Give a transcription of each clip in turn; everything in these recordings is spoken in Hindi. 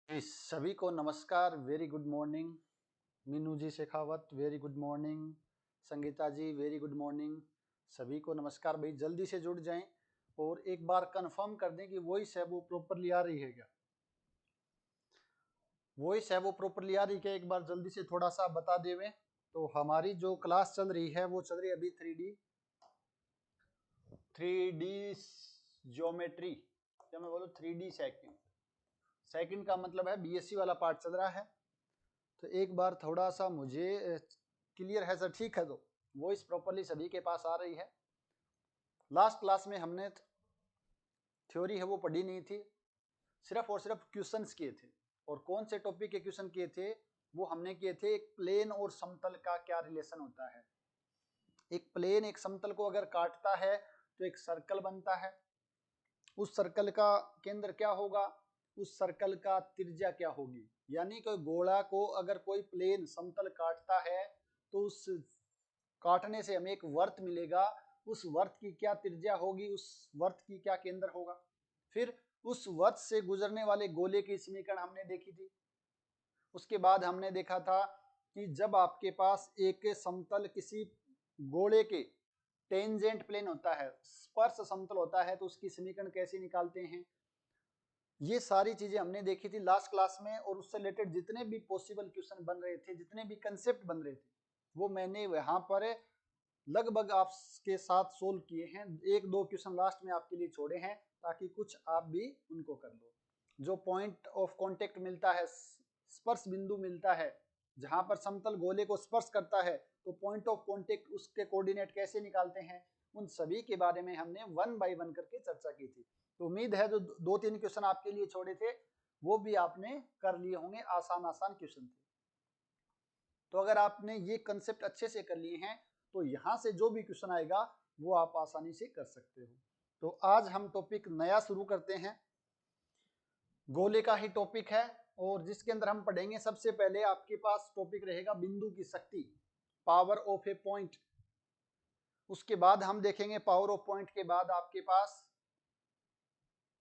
जी, सभी को नमस्कार। Very good morning. Meenu ji Shekhawat, very good morning. Sangeeta ji, very good morning. सभी को नमस्कार। भाई जल्दी से जुड़ जाएं और एक बार कंफर्म कर दें कि वॉइस है वो प्रॉपरली आ रही है क्या। वॉइस है वो प्रॉपरली आ रही है क्या, एक बार जल्दी से थोड़ा सा बता देवें। तो हमारी जो क्लास चल रही है वो चल रही है अभी 3D ज्योमेट्री, या मैं बोलूँ 3D सेकंड। सेकंड का मतलब है बीएससी वाला पार्ट चल रहा है। तो एक बार थोड़ा सा मुझे क्लियर है सर, ठीक है। तो वॉइस प्रॉपरली सभी के पास आ रही है। लास्ट क्लास में हमने थ्योरी है वो पढ़ी नहीं थी, सिर्फ और सिर्फ क्वेश्चंस किए थे। और कौन से टॉपिक के क्वेश्चन किए थे वो हमने किए थे, एक प्लेन और समतल का क्या रिलेशन होता है। एक प्लेन एक समतल को अगर काटता है तो एक सर्कल बनता है। उस सर्कल का केंद्र क्या होगा, उस सर्कल का त्रिज्या क्या होगी। यानी कि गोला को अगर कोई प्लेन समतल काटता है तो उस काटने से हमें एक वर्त मिलेगा। उस वर्त की क्या त्रिज्या होगी, उस वर्त की क्या केंद्र होगा। फिर उस वर्त से गुजरने वाले गोले की समीकरण हमने देखी थी। उसके बाद हमने देखा था कि जब आपके पास एक समतल किसी गोले के टेंजेंट प्लेन होता है, स्पर्श समतल होता है, तो उसकी समीकरण कैसे निकालते हैं। ये सारी चीजें हमने देखी थी लास्ट क्लास में। और उससे रिलेटेड जितने भी पॉसिबल क्वेश्चन बन रहे थे, जितने भी कंसेप्ट बन रहे थे, वो मैंने वहां पर लगभग आपके साथ सोल्व किए हैं। एक दो क्वेश्चन लास्ट में आपके लिए छोड़े हैं ताकि कुछ आप भी उनको कर लो। जो पॉइंट ऑफ कांटेक्ट मिलता है, स्पर्श बिंदु मिलता है, जहां पर समतल गोले को स्पर्श करता है, तो पॉइंट ऑफ कांटेक्ट उसके कोऑर्डिनेट कैसे निकालते हैं, उन सभी के बारे में हमने वन बाय वन करके चर्चा की थी। तो उम्मीद है जो दो तीन क्वेश्चन आपके लिए छोड़े थे वो भी आपने कर लिए होंगे। आसान आसान क्वेश्चन थे। तो अगर आपने ये कंसेप्ट अच्छे से कर लिए हैं तो यहां से जो भी क्वेश्चन आएगा वो आप आसानी से कर सकते हो। तो आज हम टॉपिक नया शुरू करते हैं, गोले का ही टॉपिक है। और जिसके अंदर हम पढ़ेंगे, सबसे पहले आपके पास टॉपिक रहेगा बिंदु की शक्ति, पावर ऑफ ए पॉइंट। उसके बाद हम देखेंगे पावर ऑफ पॉइंट के बाद आपके पास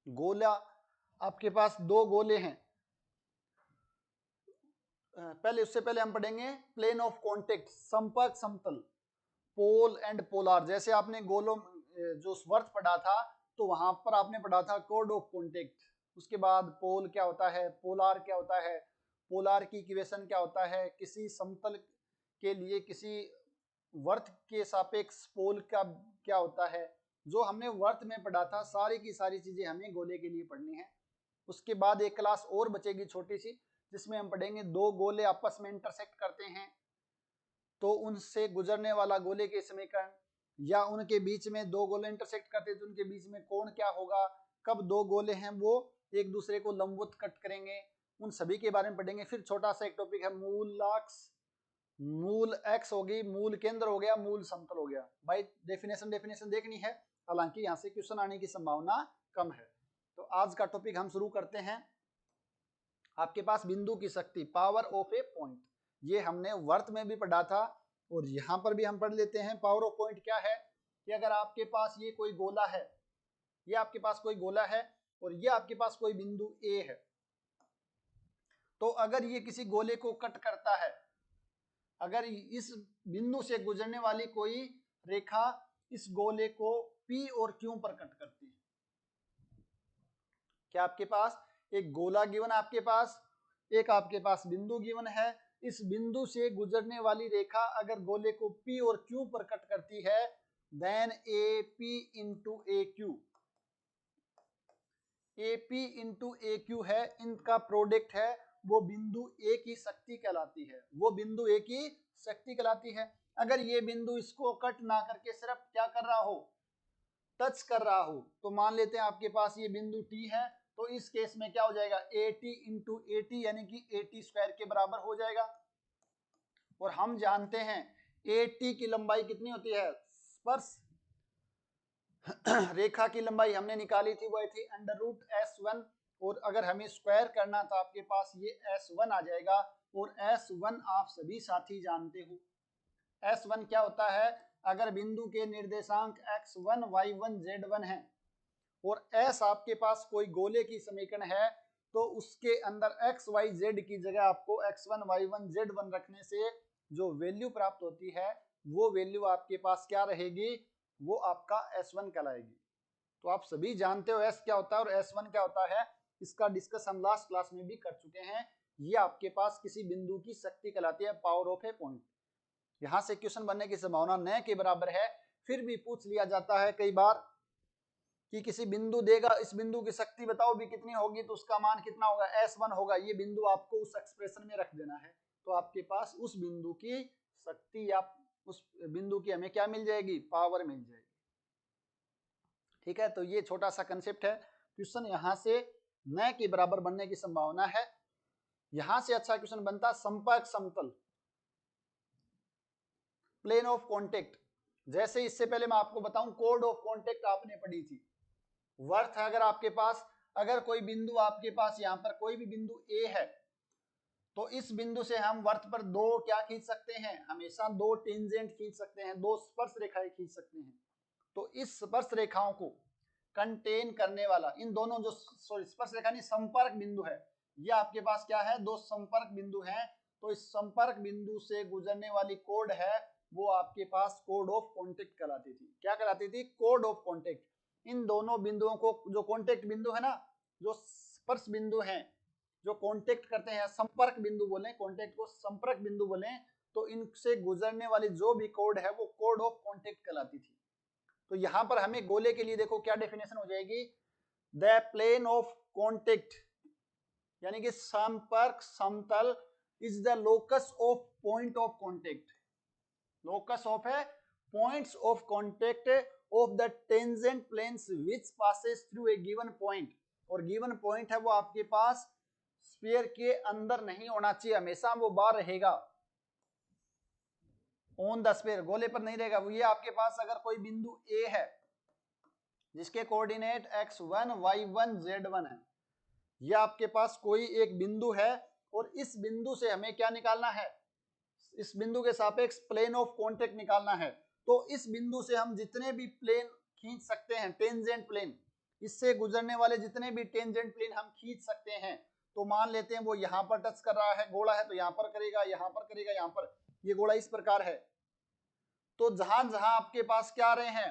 गोला। आपके पास दो गोले हैं। पहले उससे पहले हम पढ़ेंगे प्लेन ऑफ कॉन्टेक्ट, संपर्क समतल, पोल एंड पोलार। जैसे आपने गोलों जो वर्थ पढ़ा था तो वहां पर आपने पढ़ा था कोड ऑफ कॉन्टेक्ट। उसके बाद पोल क्या होता है, पोलार क्या होता है, पोलार की इक्वेशन क्या होता है, किसी समतल के लिए किसी वर्थ के सापेक्ष पोल का क्या होता है। जो हमने वर्थ में पढ़ा था सारी की सारी चीजें हमें गोले के लिए पढ़नी है। उसके बाद एक क्लास और बचेगी छोटी सी, जिसमें हम पढ़ेंगे दो गोले आपस में इंटरसेक्ट करते हैं तो उनसे गुजरने वाला गोले के समीकरण, या उनके बीच में दो गोले इंटरसेक्ट करते हैं तो उनके बीच में कोण क्या होगा, कब दो गोले हैं वो एक दूसरे को लंबवत कट करेंगे, उन सभी के बारे में पढ़ेंगे। फिर छोटा सा एक टॉपिक है मूलाक्स, मूल एक्स होगी, मूल केंद्र हो गया, मूल समतल हो गया। भाई डेफिनेशन डेफिनेशन देखनी है, हालांकि यहाँ से क्वेश्चन आने की संभावना कम है। तो आज का टॉपिक हम शुरू करते हैं। आपके पास बिंदु की शक्ति, पावर ऑफ ए पॉइंट, ये हमने वर्त में भी पढ़ा था और यहां पर भी हम पढ़ लेते हैं। पावर ऑफ पॉइंट क्या है कि अगर आपके पास ये कोई गोला है, ये आपके पास कोई गोला है और ये आपके पास कोई बिंदु ए है, तो अगर ये किसी गोले को कट करता है, अगर इस बिंदु से गुजरने वाली कोई रेखा इस गोले को पी और क्यू पर कट करती है, क्या आपके पास एक गोला गिवन, आपके पास एक आपके पास बिंदु गिवन है, इस बिंदु से गुजरने वाली रेखा अगर गोले को P और Q पर कट करती है, देन AP इंटू ए क्यू, AP इंटू ए क्यू है, इनका प्रोडक्ट है, वो बिंदु ए की शक्ति कहलाती है, वो बिंदु ए की शक्ति कहलाती है। अगर ये बिंदु इसको कट ना करके सिर्फ क्या कर रहा हो, टच कर रहा हो, तो मान लेते हैं आपके पास ये बिंदु टी है, तो इस केस में क्या हो जाएगा, A T into A T, यानी कि ए टी स्क्वायर के बराबर हो जाएगा। और हम जानते हैं ए टी की लंबाई कितनी होती है, स्पर्श रेखा की लंबाई हमने निकाली थी, वो थी √S1। और अगर हमें स्क्वायर करना तो आपके पास ये S1 आ जाएगा। और S1 आप सभी साथी जानते हो, S1 क्या होता है, अगर बिंदु के निर्देशांक x1 y1 z1 है और S आपके पास कोई गोले की समीकरण है, तो उसके अंदर एक्स वाई जेड की जगह आपको x1 y1 z1 रखने से जो वैल्यू प्राप्त होती है वो वैल्यू आपके पास क्या रहेगी, वो आपका S1 कहलाएगी। तो आप सभी जानते हो S क्या होता है और S1 क्या होता है, इसका डिस्कस हम लास्ट क्लास में भी कर चुके हैं। ये आपके पास किसी बिंदु की शक्ति कहलाती है, पावर ऑफ ए पॉइंट। यहां से क्वेश्चन बनने की संभावना न के बराबर है, फिर भी पूछ लिया जाता है कई बार कि किसी बिंदु देगा, इस बिंदु की शक्ति बताओ भी कितनी होगी, तो उसका मान कितना होगा, S1 होगा। ये बिंदु आपको उस एक्सप्रेशन में रख देना है, तो आपके पास उस बिंदु की शक्ति या उस बिंदु की हमें क्या मिल जाएगी, पावर मिल जाएगी। ठीक है, तो ये छोटा सा कंसेप्ट है। क्वेश्चन यहां से न के बराबर बनने की संभावना है। यहां से अच्छा क्वेश्चन बनता संपर्क समतल, प्लेन ऑफ कॉन्टेक्ट। जैसे इससे पहले मैं आपको बताऊं, कोड ऑफ कॉन्टेक्ट आपने पढ़ी थी। वर्थ है अगर आपके पास, अगर कोई बिंदु आपके पास यहां पर कोई भी बिंदु ए है, तो इस बिंदु से हम वर्त पर दो क्या खींच सकते हैं, हमेशा दो टेंजेंट खींच सकते हैं, दो स्पर्श रेखाएं खींच सकते हैं। तो इस स्पर्श रेखाओं को कंटेन करने वाला, इन दोनों जो स्पर्श रेखा नहीं संपर्क बिंदु है, ये आपके पास क्या है, दो संपर्क बिंदु हैं। तो इस संपर्क बिंदु से गुजरने वाली कोड है वो आपके पास कोड ऑफ कॉन्टेक्ट कहलाती थी। क्या कहलाती थी, कोड ऑफ कॉन्टेक्ट। इन दोनों बिंदुओं को, जो कॉन्टेक्ट बिंदु है ना, जो स्पर्श बिंदु हैं, जो कॉन्टेक्ट करते हैं, संपर्क बिंदु बोले, कॉन्टेक्ट को संपर्क बिंदु बोले, तो इनसे गुजरने वाली जो भी कोड है वो कोड ऑफ कॉन्टेक्ट कहलाती थी। तो यहां पर हमें गोले के लिए देखो क्या डेफिनेशन हो जाएगी, द प्लेन ऑफ कॉन्टेक्ट यानी कि संपर्क समतल is the locus of point of contact, locus of है points of contact of the tangent planes which passes through a given point. और गिवन पॉइंट है वो आपके पास स्फीयर के अंदर नहीं होना चाहिए, हमेशा वो बाहर रहेगा, ऑन द स्फीयर, गोले पर नहीं रहेगा। ये आपके पास अगर कोई बिंदु ए है जिसके कोऑर्डिनेट x1 y1 z1 है, ये आपके पास कोई एक बिंदु है और इस बिंदु से हमें क्या निकालना है, इस बिंदु के सापेक्ष प्लेन ऑफ कॉन्टेक्ट निकालना है। तो इस बिंदु से हम जितने भी प्लेन खींच सकते हैं, टेंजेंट प्लेन, इससे गुजरने वाले जितने भी टेंजेंट प्लेन हम खींच सकते हैं। तो मान लेते हैं वो यहां पर टच कर रहा है, गोला है तो यहां पर करेगा, यहां पर करेगा, यहां पर, ये गोला इस प्रकार है। तो जहां जहां आपके पास क्या आ रहे हैं,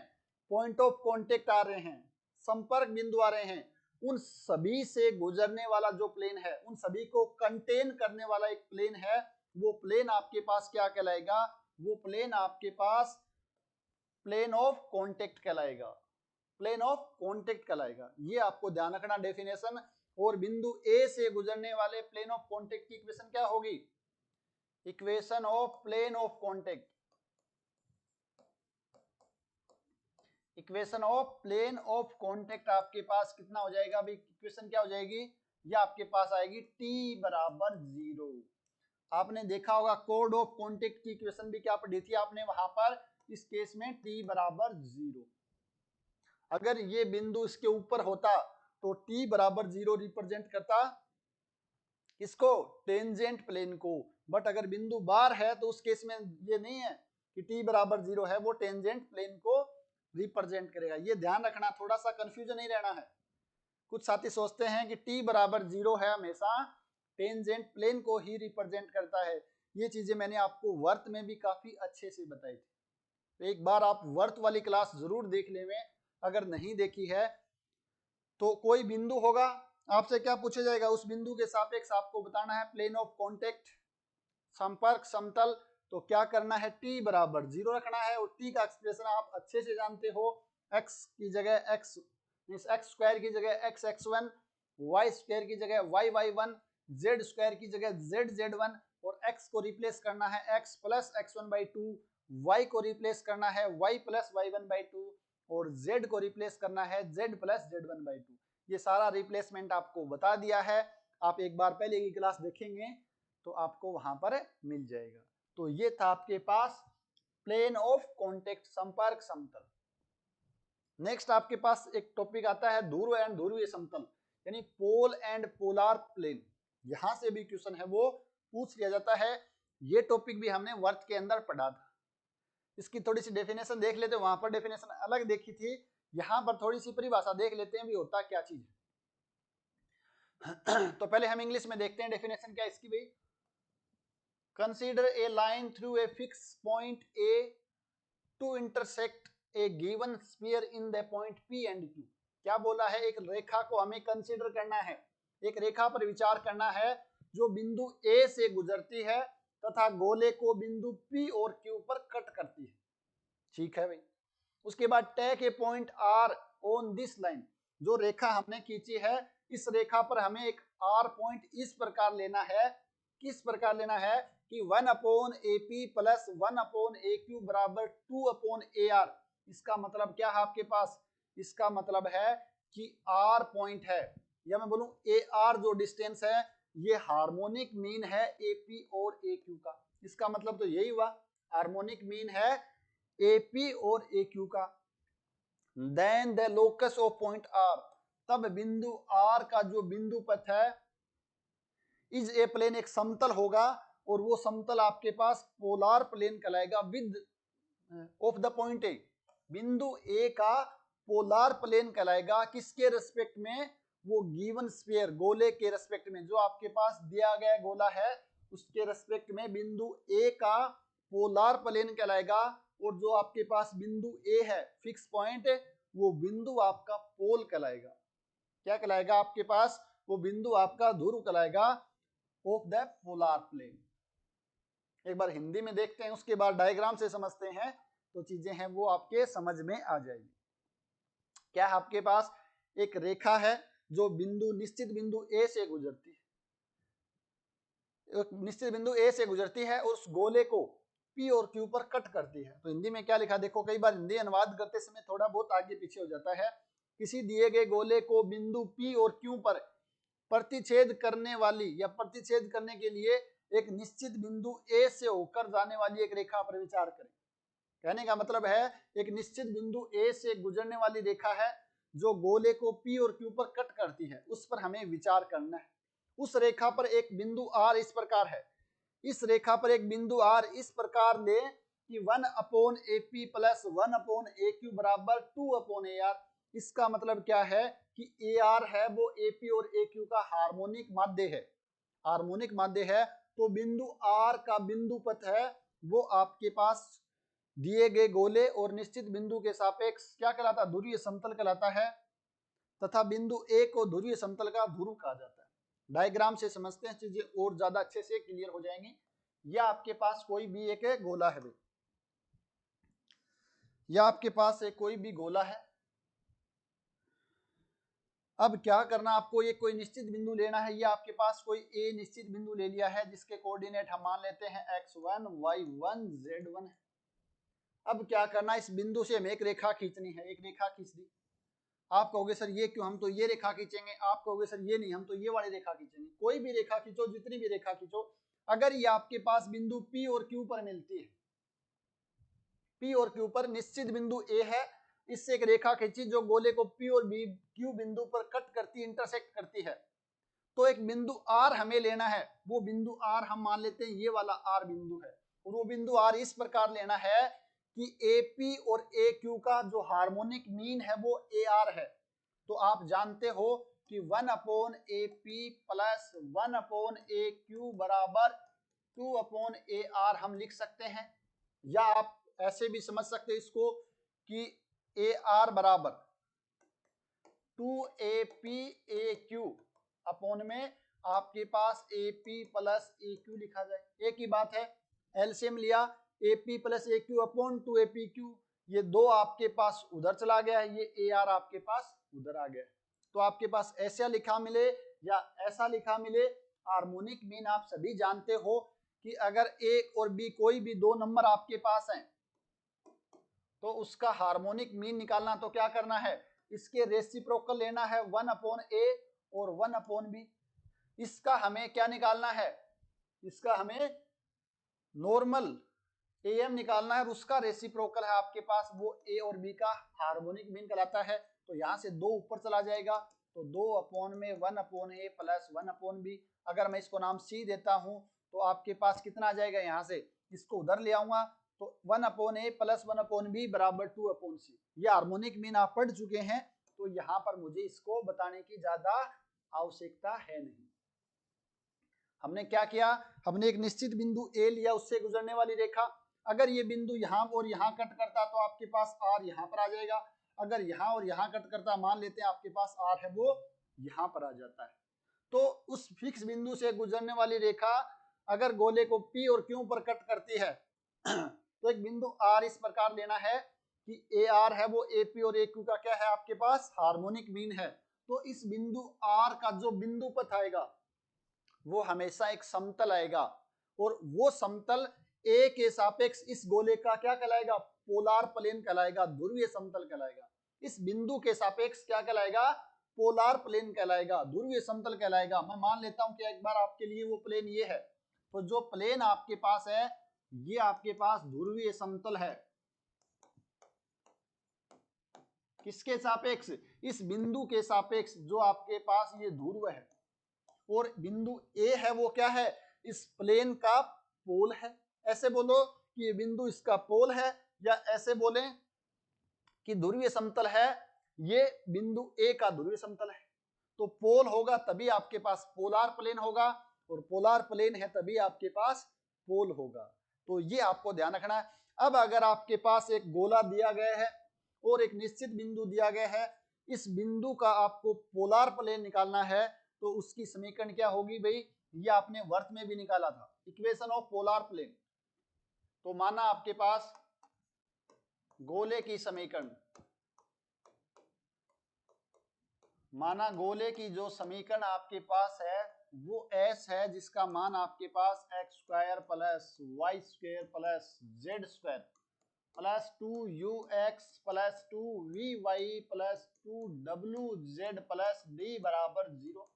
पॉइंट ऑफ कॉन्टेक्ट आ रहे हैं, संपर्क बिंदु आ रहे हैं, उन सभी से गुजरने वाला जो प्लेन है, उन सभी को कंटेन करने वाला एक प्लेन है, वो प्लेन आपके पास क्या कहलाएगा, वो प्लेन आपके पास प्लेन ऑफ कॉन्टेक्ट कहलाएगा, प्लेन ऑफ कॉन्टेक्ट कहलाएगा। ये आपको ध्यान रखना डेफिनेशन। और बिंदु ए से गुजरने वाले प्लेन ऑफ कॉन्टेक्ट की इक्वेशन क्या होगी, equation of plane of contact, equation of plane of contact आपके पास कितना हो जाएगा, अभी इक्वेशन क्या हो जाएगी, ये आपके पास आएगी t बराबर 0। आपने देखा होगा कोड ऑफ कॉन्टेक्ट की इक्वेशन भी क्या पढ़ी थी आपने वहां पर, इस केस में t बराबर 0। अगर ये बिंदु इसके ऊपर होता तो t बराबर 0 रिप्रेजेंट करता किसको, टेंजेंट प्लेन को। बट अगर बिंदु बाहर है तो उस केस में ये नहीं है कि t बराबर 0 है, वो टेंजेंट प्लेन को रिप्रेजेंट करेगा। ये ध्यान रखना, थोड़ा सा कंफ्यूजन नहीं रहना है। कुछ साथी सोचते हैं कि t बराबर 0 है, हमेशा टेंजेंट प्लेन को ही रिप्रेजेंट करता है। ये चीजें मैंने आपको वर्त में भी काफी अच्छे से बताई थी, तो एक बार आप वर्त वाली क्लास जरूर देख लें, अगर नहीं देखी है तो। कोई बिंदु होगा, आपसे क्या पूछा जाएगा, उस बिंदु के सापेक्ष आपको बताना है प्लेन ऑफ कॉन्टेक्ट, संपर्क समतल। तो क्या करना है, t बराबर 0 रखना है। और t का एक्सप्रेशन आप अच्छे से जानते हो, x की जगह x, x स्क्वायर की जगह x x1, y स्क्वायर की जगह y y1, z स्क्वायर की जगह z z1, और x को रिप्लेस करना है x प्लस x1/2, y को रिप्लेस करना है y प्लस y1/2, और z को रिप्लेस करना है z प्लस z1/2। ये सारा रिप्लेसमेंट आपको बता दिया है, आप एक बार पहले की क्लास देखेंगे तो आपको वहां पर मिल जाएगा। तो ये था आपके पास प्लेन ऑफ कॉन्टेक्ट, संपर्क समतल। नेक्स्ट आपके पास एक टॉपिक आता है ध्रुव एंड ध्रुवीय समतल, यानी पोल एंड पोलार प्लेन। यहां से भी क्वेश्चन है वो पूछ लिया जाता है। ये टॉपिक भी हमने वर्त के अंदर पढ़ा था। इसकी थोड़ी सी डेफिनेशन देख लेते हैं, वहां पर डेफिनेशन अलग देखी थी, यहां पर थोड़ी सी परिभाषा देख लेते हैं भी होता क्या चीज है। तो पहले हम इंग्लिश में देखते हैं डेफिनेशन क्या है इसकी भाई। Consider a line through a fix point A to intersect a given sphere in the point P and Q। क्या बोला है, एक रेखा को हमें कंसीडर करना है, एक रेखा पर विचार करना है जो बिंदु A से गुजरती है तथा गोले को बिंदु P और Q पर कट करती है। ठीक है भाई। उसके बाद take a point R on this line, जो रेखा हमने खींची है इस रेखा पर हमें एक R पॉइंट इस प्रकार लेना है, किस प्रकार लेना है कि 1/AP प्लस 1/AQ बराबर 2/AR। इसका मतलब क्या है आपके पास, इसका मतलब है कि R पॉइंट है या मैं बोलूं AR जो डिस्टेंस है ये हार्मोनिक मीन है AP और AQ का। इसका मतलब तो यही हुआ, हार्मोनिक मीन है AP और AQ का। Then the locus of point R, तब बिंदु R का जो बिंदु पथ है इज ए प्लेन, एक समतल होगा और वो समतल आपके पास पोलार प्लेन कहलाएगा विद ऑफ द पॉइंट ए। बिंदु ए का पोलार प्लेन कहलाएगा किसके रेस्पेक्ट में, वो गिवन स्फीयर गोले के रेस्पेक्ट में, जो आपके पास दिया गया गोला है उसके रेस्पेक्ट में बिंदु ए का पोलार प्लेन कहलाएगा। और जो आपके पास बिंदु ए है फिक्स पॉइंट, वो बिंदु आपका पोल कहलाएगा। क्या कहलाएगा आपके पास, वो बिंदु आपका ध्रुव कहलाएगा ऑफ द पोलार प्लेन। एक बार हिंदी में देखते हैं उसके बाद डायग्राम से समझते हैं तो चीजें हैं वो आपके समझ में आ जाएगी। क्या है आपके पास, एक रेखा है जो बिंदु निश्चित बिंदु ए से गुजरती है, एक निश्चित बिंदु ए से गुजरती है और उस गोले को P और Q पर कट करती है। तो हिंदी में क्या लिखा देखो, कई बार हिंदी अनुवाद करते समय थोड़ा बहुत आगे पीछे हो जाता है। किसी दिए गए गोले को बिंदु P और Q पर प्रतिच्छेद करने वाली या प्रतिच्छेद करने के लिए एक निश्चित बिंदु A से होकर जाने वाली एक रेखा पर विचार करें। कहने का मतलब है एक निश्चित बिंदु A से गुजरने वाली रेखा है जो गोले को P और Q पर कट करती है, उस पर हमें विचार करना है। उस रेखा पर एक बिंदु R इस प्रकार है, इस रेखा पर एक बिंदु R इस प्रकार ले कि 1/AP प्लस 1/AQ बराबर 2/AR। इसका मतलब क्या है कि AR है वो AP और AQ का हार्मोनिक माध्य है, हार्मोनिक माध्य है। तो बिंदु R का बिंदु पथ है वो आपके पास दिए गए गोले और निश्चित बिंदु के सापेक्ष क्या कहलाता है, ध्रुवीय समतल कहलाता है, तथा बिंदु A को ध्रुवीय समतल का ध्रुव कहा जाता है। डायग्राम से समझते हैं चीजें और ज्यादा अच्छे से क्लियर हो जाएंगी। या आपके पास कोई भी एक गोला है, या आपके पास एक कोई भी गोला है। अब क्या करना आपको, ये कोई निश्चित बिंदु लेना है, ये आपके पास कोई A निश्चित बिंदु ले लिया है जिसके कोऑर्डिनेट हम मान लेते हैं x1 y1 z1 है। अब क्या करना, इस बिंदु से हमें एक रेखा खींचनी है, एक रेखा खींच दी। आप कहोगे सर ये क्यों, हम तो ये रेखा खींचेंगे। आप कहोगे सर ये नहीं, हम तो ये वाली रेखा खींचेंगे। कोई भी रेखा खींचो, जितनी भी रेखा खींचो, अगर ये आपके पास बिंदु P और Q पर मिलती है, P और Q पर निश्चित बिंदु A है, इससे एक रेखा खींची जो गोले को P और Q बिंदु पर कट करती, इंटरसेक्ट करती है, तो एक बिंदु R हमें लेना है। वो बिंदु R हम मान लेते हैं ये वाला R बिंदु है, और वो बिंदु R इस प्रकार लेना है कि AP और AQ का जो हार्मोनिक मीन है वो AR है। तो आप जानते हो कि 1/AP प्लस 1/AQ बराबर 2/AR हम लिख सकते हैं। या आप ऐसे भी समझ सकते हैं इसको कि AR बराबर 2APAQ अपॉन में आपके पास AP प्लस AQ लिखा जाए। एक ही बात है, एलसीएम लिया AP plus AQ upon 2APQ, ये दो आपके पास उधर चला गया है, ये AR आपके पास उधर आ गया है। तो आपके पास ऐसा लिखा मिले या ऐसा लिखा मिले, हार्मोनिक मीन आप सभी जानते हो कि अगर A और B कोई भी दो नंबर आपके पास हैं तो उसका हार्मोनिक मीन निकालना तो क्या करना है, इसके रेसिप्रोकल लेना है 1/A और 1/B। इसका हमें क्या निकालना है, इसका हमें नॉर्मल AM निकालना है, और उसका रेसिप्रोकल है आपके पास वो A और B का हार्मोनिक मीन कहलाता है। तो यहाँ से 2 ऊपर चला जाएगा, तो 2/1/A प्लस 1/B। अगर मैं इसको नाम C देता हूँ तो आपके पास कितना आ जाएगा, यहाँ से इसको उधर ले आऊंगा तो 1/A प्लस 1/B बराबर 2/C। ये हार्मोनिक मीन आप पढ़ चुके हैं, तो यहाँ पर मुझे इसको बताने की ज्यादा आवश्यकता है नहीं। हमने क्या किया, हमने एक निश्चित बिंदु ए लिया, उससे गुजरने वाली रेखा, अगर ये बिंदु यहाँ और यहाँ कट करता तो आपके पास आर यहाँ पर आ जाएगा, अगर यहाँ और यहाँ कट करता, मान लेते हैं आपके पास आर है वो यहाँ पर आ जाता है। तो उस फिक्स बिंदु से गुजरने वाली रेखा अगर गोले को पी और क्यू पर कट करती है तो एक बिंदु आर इस प्रकार लेना है कि ए आर है वो ए पी और ए क्यू का क्या है आपके पास हार्मोनिक मीन है। तो इस बिंदु आर का जो बिंदु पथ आएगा वो हमेशा एक समतल आएगा, और वो समतल ए के सापेक्ष इस गोले का क्या कहलाएगा, पोलार प्लेन कहलाएगा, ध्रुवीय समतल कहलाएगा। इस बिंदु के सापेक्ष क्या कहलाएगा, पोलार प्लेन कहलाएगा, ध्रुवीय समतल कहलाएगा। मैं मान लेता हूं कि एक बार आपके लिए वो प्लेन ये है, तो जो प्लेन आपके पास है ये आपके पास ध्रुवीय समतल है। किसके सापेक्ष, इस बिंदु के सापेक्ष जो आपके पास ये ध्रुव है, और बिंदु ए है वो क्या है, इस प्लेन का पोल है। ऐसे बोलो कि ये बिंदु इसका पोल है, या ऐसे बोले कि ध्रुवीय समतल है, ये बिंदु ए का ध्रुवीय समतल है। तो पोल होगा तभी आपके पास पोलार प्लेन होगा, और पोलार प्लेन है तभी आपके पास पोल होगा। तो ये आपको ध्यान रखना है। अब अगर आपके पास एक गोला दिया गया है और एक निश्चित बिंदु दिया गया है, इस बिंदु का आपको पोलार प्लेन निकालना है, तो उसकी समीकरण क्या होगी भाई, ये आपने वर्त में भी निकाला था, इक्वेशन ऑफ पोलार प्लेन। तो माना आपके पास गोले की समीकरण, माना गोले की जो समीकरण आपके पास है वो s है, जिसका मान आपके पास x square plus y square plus z square plus 2ux plus 2vy plus 2wz plus d बराबर 0।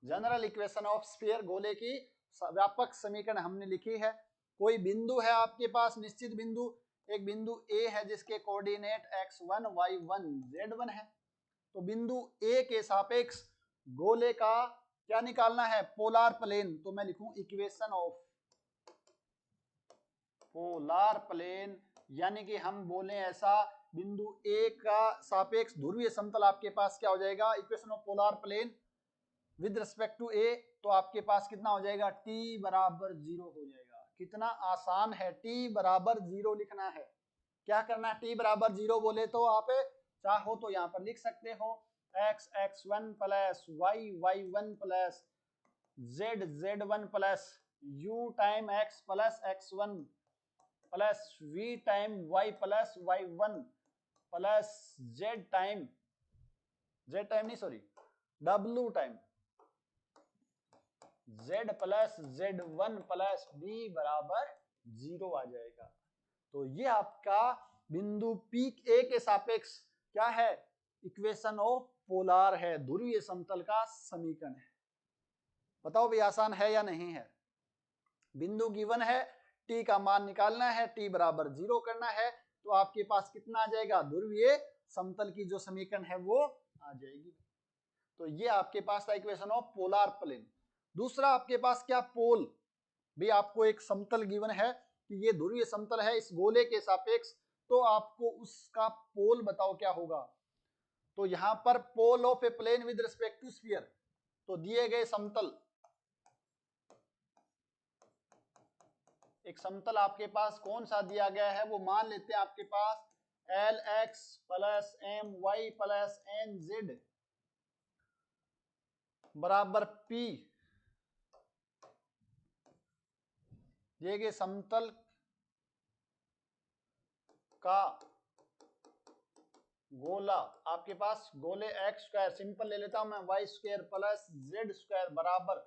जनरल इक्वेशन ऑफ स्फीयर, गोले की व्यापक समीकरण हमने लिखी है। कोई बिंदु है आपके पास, निश्चित बिंदु, एक बिंदु A है जिसके कोऑर्डिनेट x1 y1 z1 है। तो बिंदु A के सापेक्ष गोले का क्या निकालना है, पोलार प्लेन। तो मैं लिखूं इक्वेशन ऑफ पोलार प्लेन, यानी कि हम बोले ऐसा, बिंदु A का सापेक्ष ध्रुवीय समतल आपके पास क्या हो जाएगा, equation of polar plane with respect to A। तो आपके पास कितना हो जाएगा, t बराबर 0 हो जाएगा। कितना आसान है, t बराबर 0 लिखना है। क्या करना है, t बराबर 0 बोले तो आप चाहो तो यहाँ पर लिख सकते हो x x1 plus y y1 plus z z1 plus u time x plus x1 plus v time y plus y1 plus z time w time z plus z1 plus b बराबर 0 आ जाएगा। तो ये आपका बिंदु पीक ए के सापेक्ष क्या है, इक्वेशन ऑफ पोलार है, ध्रुवीय समतल का समीकरण है। बताओ भी आसान है या नहीं है। बिंदु गिवन है, t का मान निकालना है, t बराबर 0 करना है, तो आपके पास कितना आ जाएगा, ध्रुवीय समतल की जो समीकरण है वो आ जाएगी। तो ये आपके पास था इक्वेशन ऑफ पोलार प्लेन। दूसरा आपके पास क्या, पोल। भी आपको एक समतल गिवन है कि ये ध्रुवीय समतल है इस गोले के सापेक्ष, तो आपको उसका पोल बताओ क्या होगा। तो यहां पर pole of a plane with respect to sphere, तो दिए गए समतल, एक समतल आपके पास कौन सा दिया गया है, वो मान लेते हैं आपके पास lx plus my plus nz बराबर p। दिए गए समतल का गोला आपके पास, गोले एक्स स्क्वायर, सिंपल ले लेता हूं मैं, y square plus z square बराबर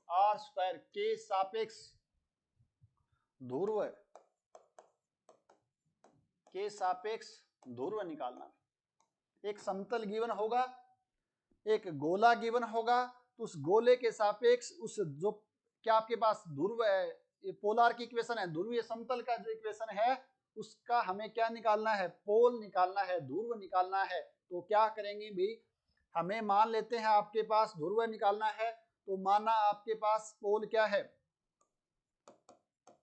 आर स्क्वायर के सापेक्ष ध्रुव के सापेक्ष ध्रुव निकालना। एक समतल गिवन होगा, एक गोला गिवन होगा, तो उस गोले के सापेक्ष उस जो क्या आपके पास ध्रुव है, ये पोलार की इक्वेशन है, ध्रुवीय समतल का जो इक्वेशन है उसका हमें क्या निकालना है, पोल निकालना है, ध्रुव निकालना है। तो क्या करेंगे भी, हमें मान लेते हैं आपके पास ध्रुव निकालना है, तो माना आपके पास पोल क्या है,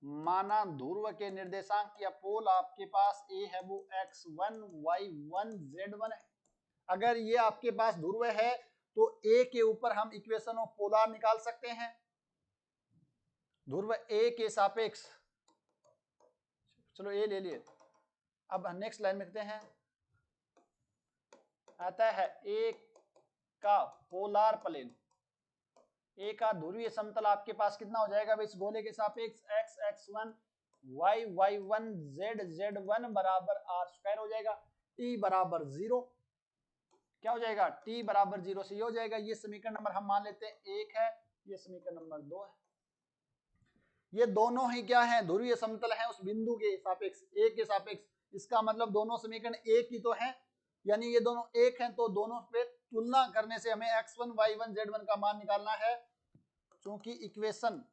माना ध्रुव के निर्देशांक या पोल आपके पास ए है वो x1 y1 z1 है। अगर ये आपके पास ध्रुव है तो ए के ऊपर हम इक्वेशन ऑफ पोलार निकाल सकते हैं, ध्रुव ए के सापेक्ष। चलो ए ले लिए। अब नेक्स्ट लाइन में लिखते हैं, आता है ए का पोलार प्लेन, ए का ध्रुवीय समतल आपके पास कितना हो जाएगा भाई, इस गोले के सापेक्ष x x1 y y1 z z1 बराबर r स्क्वायर हो जाएगा। t बराबर 0, क्या हो जाएगा, t बराबर 0 से ये हो जाएगा। ये समीकरण नंबर हम मान लेते हैं 1 है, ये समीकरण नंबर 2 है। ये दोनों ही क्या है, ध्रुवीय समतल है उस बिंदु के सापेक्ष, ए के सापेक्ष। इसका मतलब दोनों समीकरण एक ही तो है, यानी ये दोनों एक हैं, तो दोनों पे तुलना करने से हमें x1 y1 z1 का मान निकालना है। क्योंकि इक्वेशन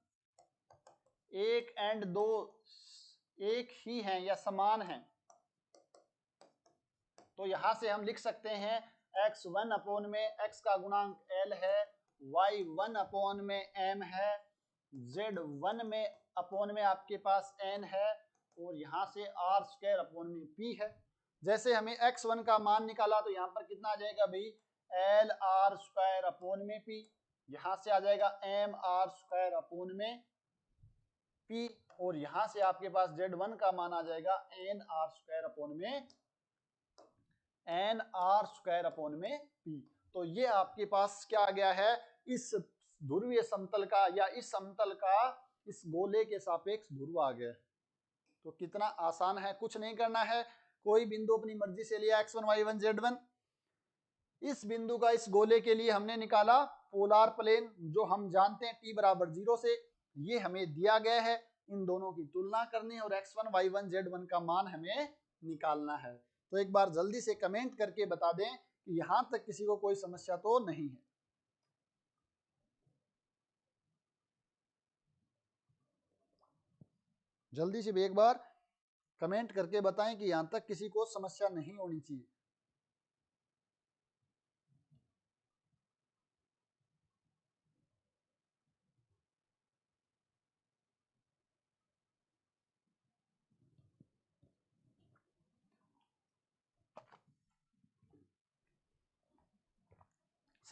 1 एंड 2 एक ही हैं या समान हैं, तो यहां से हम लिख सकते हैं x1 अपॉन में x का गुणांक l है, y1 अपॉन में m है, z1 में अपॉन में आपके पास n है, और यहां से r स्क्वायर अपॉन में p है। जैसे हमें x1 का मान निकाला तो यहाँ पर कितना आ जाएगा भाई, l r स्क्वायर अपॉन में p, यहां से आ जाएगा m r स्क्वायर अपॉन में p, और यहां से आपके पास z1 का मान आ जाएगा n r स्क्वायर अपॉन में p। तो ये आपके पास क्या आ गया है, इस ध्रुवीय समतल का या इस समतल का इस गोले के सापेक्ष ध्रुव आ गया। तो कितना आसान है, कुछ नहीं करना है, कोई बिंदु अपनी मर्जी से लिया x1 y1 z1। इस बिंदु का इस गोले के लिए हमने निकाला पोलार प्लेन, जो हम जानते हैं t बराबर 0 से, ये हमें दिया गया है। इन दोनों की तुलना करनी है और x1 y1 z1 का मान हमें निकालना है। तो एक बार जल्दी से कमेंट करके बता दें कि यहां तक किसी को कोई समस्या तो नहीं है। जल्दी से भी एक बार कमेंट करके बताएं कि यहां तक किसी को समस्या नहीं होनी चाहिए।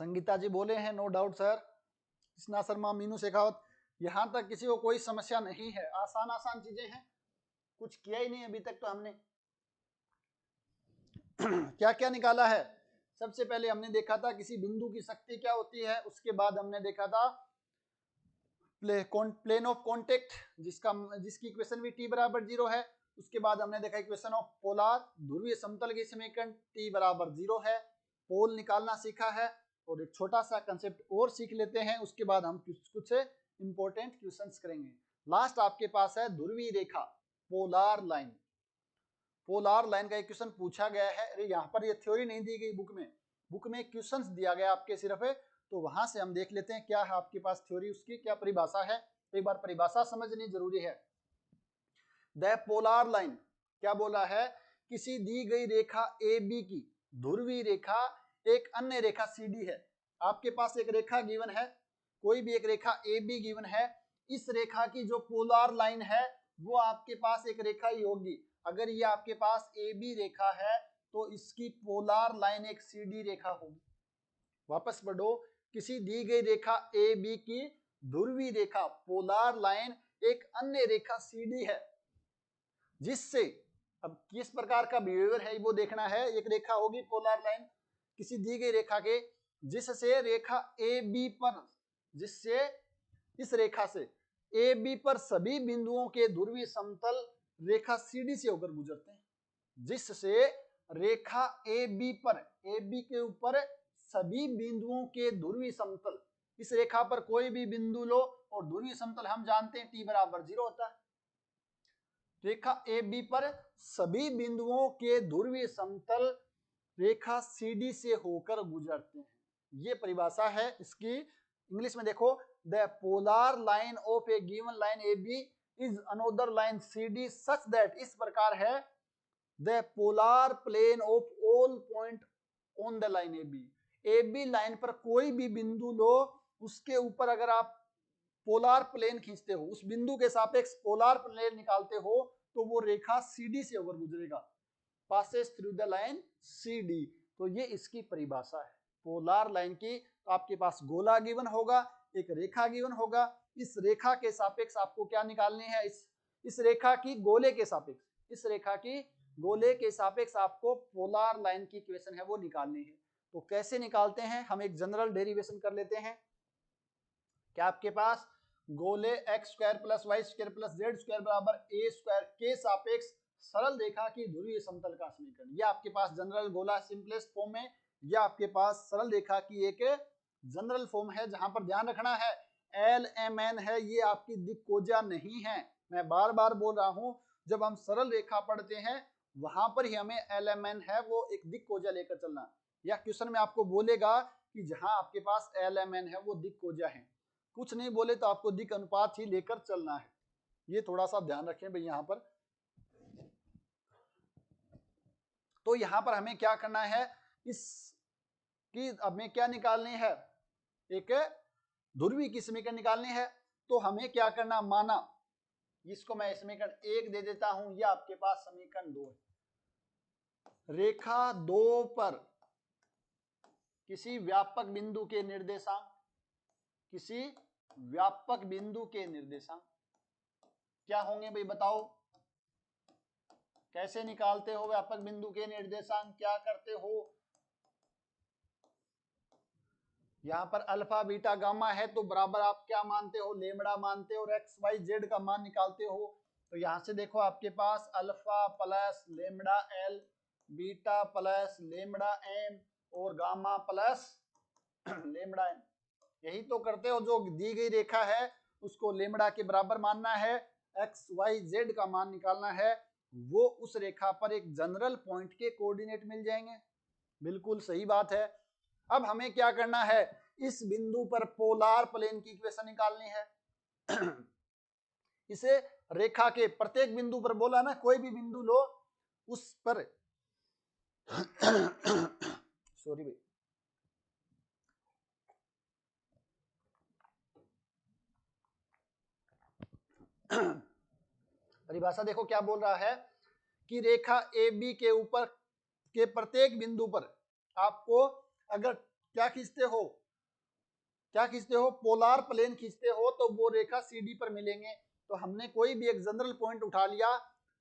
संगीता जी बोले हैं no doubt sir, Krishna Sharma, Meenu Shekhawat, यहां तक किसी को कोई समस्या नहीं है, आसान आसान चीजें हैं, कुछ किया ही नहीं अभी तक तो हमने। क्या क्या निकाला है, सबसे पहले हमने देखा था किसी बिंदु की शक्ति क्या होती है, उसके बाद हमने देखा था प्लेन ऑफ कॉन्टेक्ट जिसकी इक्वेशन भी t बराबर 0 है। उसके बाद हमने देखा इक्वेशन ऑफ पोलार, ध्रुवीय समतल के समीकरण t बराबर 0 है, पोल निकालना सीखा है, और एक छोटा सा कंसेप्ट और सीख लेते हैं, उसके बाद हम कुछ इंपॉर्टेंट क्वेश्चंस करेंगे। लास्ट आपके पास है ध्रुवीय रेखा, पोलार लाइन। पोलार लाइन का एक क्वेश्चन पूछा गया है, अरे यहाँ पर ये थ्योरी नहीं दी गई बुक में क्वेश्चंस दिया गया आपके सिर्फ, तो वहां से हम देख लेते हैं क्या है आपके पास थ्योरी, उसकी क्या परिभाषा है। एक बार परिभाषा समझनी जरूरी है। द पोलार लाइन क्या बोला है, किसी दी गई रेखा ए बी की ध्रुवीय रेखा एक अन्य रेखा सी डी है। आपके पास एक रेखा गिवन है, कोई भी एक रेखा ए बी गिवन है, इस रेखा की जो पोलार लाइन है वो आपके पास एक रेखा ही होगी। अगर ये आपके पास ए बी रेखा है तो इसकी पोलार लाइन एक सी डी रेखा होगी। वापस बढ़ो, किसी दी गई रेखा ए बी की ध्रुवीय रेखा पोलार लाइन एक अन्य रेखा सी डी है, जिससे अब किस प्रकार का बिहेवियर है वो देखना है। एक रेखा होगी पोलार लाइन किसी दी गई रेखा के, जिससे रेखा ए बी पर, जिससे इस रेखा से ए बी पर सभी बिंदुओं के ध्रुवीय समतल रेखा सी डी से होकर गुजरते हैं, जिससे रेखा ए बी पर, ए बी के ऊपर सभी बिंदुओं के ध्रुवीय समतल, इस रेखा पर कोई भी बिंदु लो और ध्रुवीय समतल हम जानते हैं t बराबर 0 होता है। रेखा ए बी पर सभी बिंदुओं के ध्रुवीय समतल रेखा सी डी से होकर गुजरते हैं, ये परिभाषा है इसकी। इंग्लिश में देखो, the polar line of a given line A B is another line C D such that, इस प्रकार है the polar plane of all point on the line A B line पर कोई भी बिंदु लो, उसके ऊपर अगर आप पोलार प्लेन खींचते हो, उस बिंदु के सापेक्ष पोलार प्लेन निकालते हो, तो वो रेखा CD से होकर गुजरेगा, passes through the line CD। तो ये इसकी परिभाषा है पोलार लाइन की। तो आपके पास गोला गिवन होगा, एक रेखा गिवन होगा। इस रेखा के सापेक्ष आपको क्या निकालनी है, इस रेखा की गोले के सापेक्ष, इस रेखा की गोले के सापेक्ष आपको पोलर लाइन की इक्वेशन है वो निकालनी है। तो कैसे निकालते हैं, हम एक जनरल डेरिवेशन कर लेते हैं। क्या आपके पास गोले x square plus y square plus z square बराबर ए स्क्वायर के सापेक्ष सरल रेखा की ध्रुवीय समतल का समीकरण, यह आपके पास जनरल गोला सिंपलेस्ट फॉर्म में, यह आपके पास सरल रेखा की एक जनरल फॉर्म है। जहां पर ध्यान रखना है एल एम एन है, ये आपकी दिक्कोजा नहीं है। मैं बार बार बोल रहा हूं, जब हम सरल रेखा पढ़ते हैं वहां पर ही हमें एल एम एन है वो एक दिक्कोजा लेकर चलना। या क्वेश्चन में आपको बोलेगा कि जहां आपके पास एल एम एन है वो दिक्कोजा है, कुछ नहीं बोले तो आपको दिक् अनुपात ही लेकर चलना है। ये थोड़ा सा ध्यान रखें भाई यहाँ पर। तो यहाँ पर हमें क्या करना है, इसकी हमें क्या निकालनी है, एक ध्रुवीय की समीकरण निकालनी है। तो हमें क्या करना, माना इसको मैं समीकरण 1 दे देता हूं, यह आपके पास समीकरण 2 है। रेखा 2 पर किसी व्यापक बिंदु के निर्देशांक, किसी व्यापक बिंदु के निर्देशांक क्या होंगे भाई बताओ, कैसे निकालते हो व्यापक बिंदु के निर्देशांक, क्या करते हो। यहां पर अल्फा बीटा गामा है तो बराबर आप क्या मानते हो, लेमड़ा मानते हो, और एक्स वाई जेड का मान निकालते हो। तो यहां से देखो आपके पास alpha plus lambda L, beta plus lambda M और गामा प्लस लेमड़ा एन, यही तो करते हो। जो दी गई रेखा है उसको लेमड़ा के बराबर मानना है, एक्स वाई जेड का मान निकालना है, वो उस रेखा पर एक जनरल पॉइंट के कोऑर्डिनेट मिल जाएंगे। बिल्कुल सही बात है। अब हमें क्या करना है, इस बिंदु पर पोलर प्लेन की इक्वेशन निकालनी है। इसे रेखा के प्रत्येक बिंदु पर, बोला ना कोई भी बिंदु लो उस पर सॉरी भाई, परिभाषा देखो क्या बोल रहा है कि रेखा ए बी के ऊपर के प्रत्येक बिंदु पर आपको अगर क्या खींचते हो, क्या खींचते हो, पोलर प्लेन खींचते हो, तो वो रेखा सी डी पर मिलेंगे। तो हमने कोई भी एक जनरल पॉइंट उठा लिया,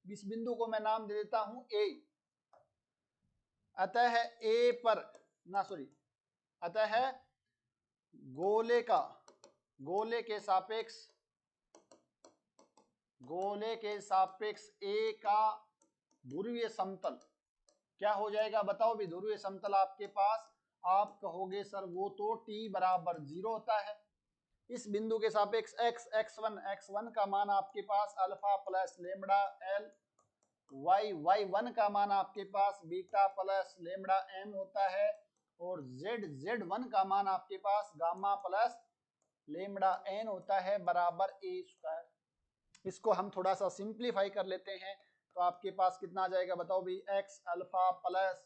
इस बिंदु को मैं नाम दे देता हूं ए। अतः ए पर ना सॉरी अतः गोले का, गोले के सापेक्ष, गोले के सापेक्ष ए का ध्रुवीय समतल क्या हो जाएगा बताओ भी। ध्रुवीय समतल आपके पास, आप कहोगे सर वो तो t बराबर 0 होता है। इस बिंदु के सापेक्ष x x1 का मान आपके पास alpha plus lambda L, y y1 का मान आपके पास बीटा प्लस लेमड़ा m होता है, और z z1 का मान आपके पास गामा प्लस लेमड़ा n होता है बराबर a स्क्वायर। इसको हम थोड़ा सा सिंप्लीफाई कर लेते हैं तो आपके पास कितना आ जाएगा बताओ भी, x अल्फा प्लस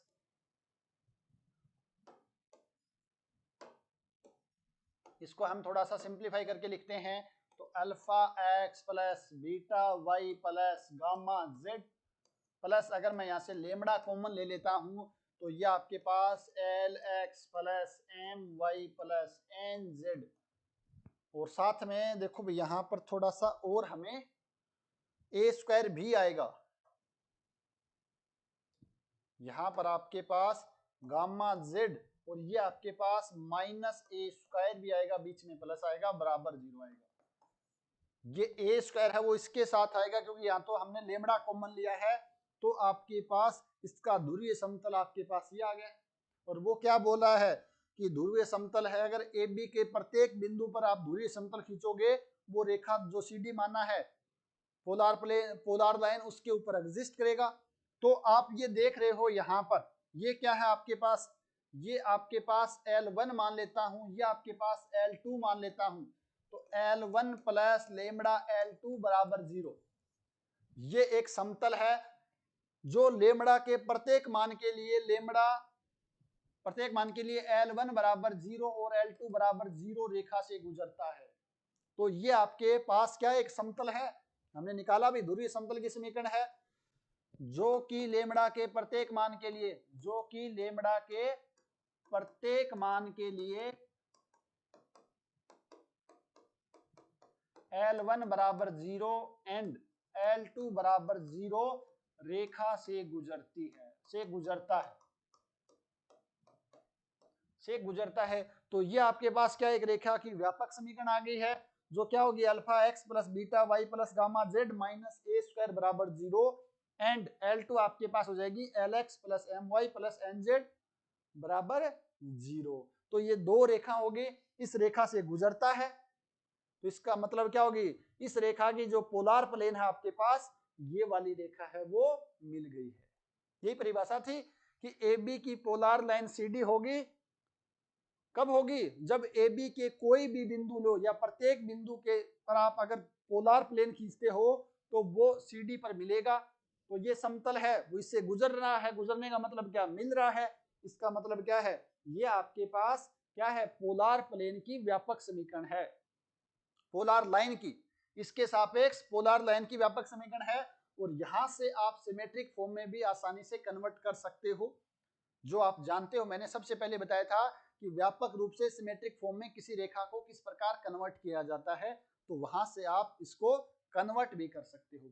इसको हम थोड़ा सा सिंप्लीफाई करके लिखते हैं तो alpha x plus beta Y plus gamma z plus, अगर मैं यहाँ से लेमड़ा कॉमन ले लेता हूँ तो ये आपके पास L X plus M Y plus N Z, और साथ में देखो भाई यहाँ पर थोड़ा सा और हमें ए स्क्वायर भी आएगा। यहाँ पर आपके पास गामा जेड और ये आपके पास माइनस ए स्क्वायर भी आएगा, बीच में प्लस आएगा बराबर 0 आएगा। ये ए स्क्वायर है वो इसके साथ आएगा क्योंकि यहाँ तो हमने लेमड़ा कॉमन लिया है, तो आपके पास इसका ध्रुवीय समतल आपके पास ये आ गया। और वो क्या बोला है कि ध्रुवीय समतल है, अगर ए बी के प्रत्येक बिंदु पर आप ध्रुवीय समतल खींचोगे, वो रेखा जो सी डी माना है पोलर प्लेन, पोलर लाइन, उसके ऊपर एग्जिस्ट करेगा। तो आप ये देख रहे हो यहाँ पर ये क्या है आपके पास, ये आपके पास L1 मान लेता हूं, ये आपके पास L2 मान लेता हूं, तो L1 प्लस लेमड़ा L2 बराबर 0। ये एक समतल है जो लेमड़ा के प्रत्येक मान के लिए, लेमड़ा प्रत्येक मान के लिए L1 बराबर 0 और L2 बराबर 0 रेखा से गुजरता है। तो ये आपके पास क्या एक समतल है, हमने निकाला भी ध्रुवीय समतल की समीकरण है, जो कि लेमड़ा के प्रत्येक मान के लिए, जो कि लेमड़ा के प्रत्येक मान के लिए L1 बराबर 0 एंड L2 बराबर 0 रेखा से गुजरती है, से गुजरता है। तो ये आपके पास क्या एक रेखा की व्यापक समीकरण आ गई है, जो क्या होगी alpha x plus beta Y plus gamma Z minus A square बराबर 0 एंड L2 आपके पास हो जाएगी L X plus M Y plus N Z बराबर 0। तो ये दो रेखा होगी, इस रेखा से गुजरता है, तो इसका मतलब क्या होगी, इस रेखा की जो पोलार प्लेन है आपके पास, ये वाली रेखा है वो मिल गई है। यही परिभाषा थी कि ए बी की पोलार लाइन सी डी होगी, कब होगी, जब ए बी के कोई भी बिंदु लो या प्रत्येक बिंदु के पर आप अगर पोलार प्लेन खींचते हो तो वो सी डी पर मिलेगा। तो ये समतल है, वो इससे गुजर रहा है, गुजरने का मतलब क्या, मिल रहा है, इसका मतलब क्या है, ये आपके पास क्या है, पोलार प्लेन की व्यापक समीकरण है, पोलार लाइन की, इसके सापेक्ष पोलार लाइन की व्यापक समीकरण है। और यहां से आप सिमेट्रिक फॉर्म में भी आसानी से कन्वर्ट कर सकते हो, जो आप जानते हो, मैंने सबसे पहले बताया था कि व्यापक रूप से सिमेट्रिक फॉर्म में किसी रेखा को किस प्रकार कन्वर्ट किया जाता है, तो वहां से आप इसको कन्वर्ट भी कर सकते हो।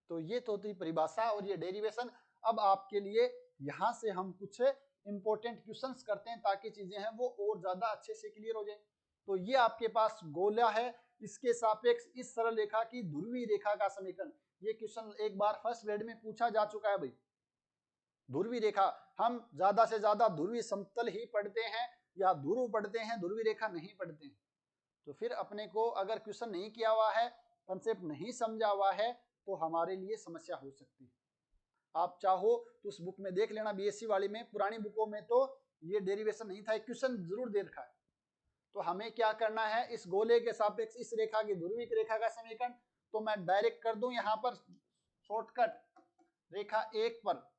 तो ये तो थी परिभाषा और ये डेरिवेशन। अब आपके लिए यहां से हम कुछ इंपॉर्टेंट क्वेश्चंस करते हैं ताकि चीजें हैं वो और ज्यादा अच्छे से क्लियर हो जाए। तो ये आपके पास गोला है, इसके सापेक्ष इस सरल रेखा की ध्रुवीय रेखा का समीकरण, ये क्वेश्चन एक बार फर्स्ट ग्रेड में पूछा जा चुका है भाई। ध्रुवीय रेखा, हम ज्यादा से ज्यादा ध्रुवीय समतल ही पढ़ते हैं या ध्रुव पढ़ते हैं, ध्रुवीय रेखा नहीं पढ़ते हैं। तो फिर अपने को अगर क्वेश्चन नहीं किया हुआ है, कंसेप्ट नहीं समझा हुआ है, तो हमारे लिए समस्या हो सकती है। आप चाहो तो उस बुक में देख लेना, बीएससी वाली में, पुरानी बुकों में तो ये डेरिवेशन नहीं था, क्वेश्चन जरूर दे रखा है। तो हमें क्या करना है, इस गोले के सापेक्ष इस रेखा की ध्रुवीय रेखा का समीकरण, तो मैं डायरेक्ट कर दूं यहां पर शॉर्टकट, रेखा 1 पर,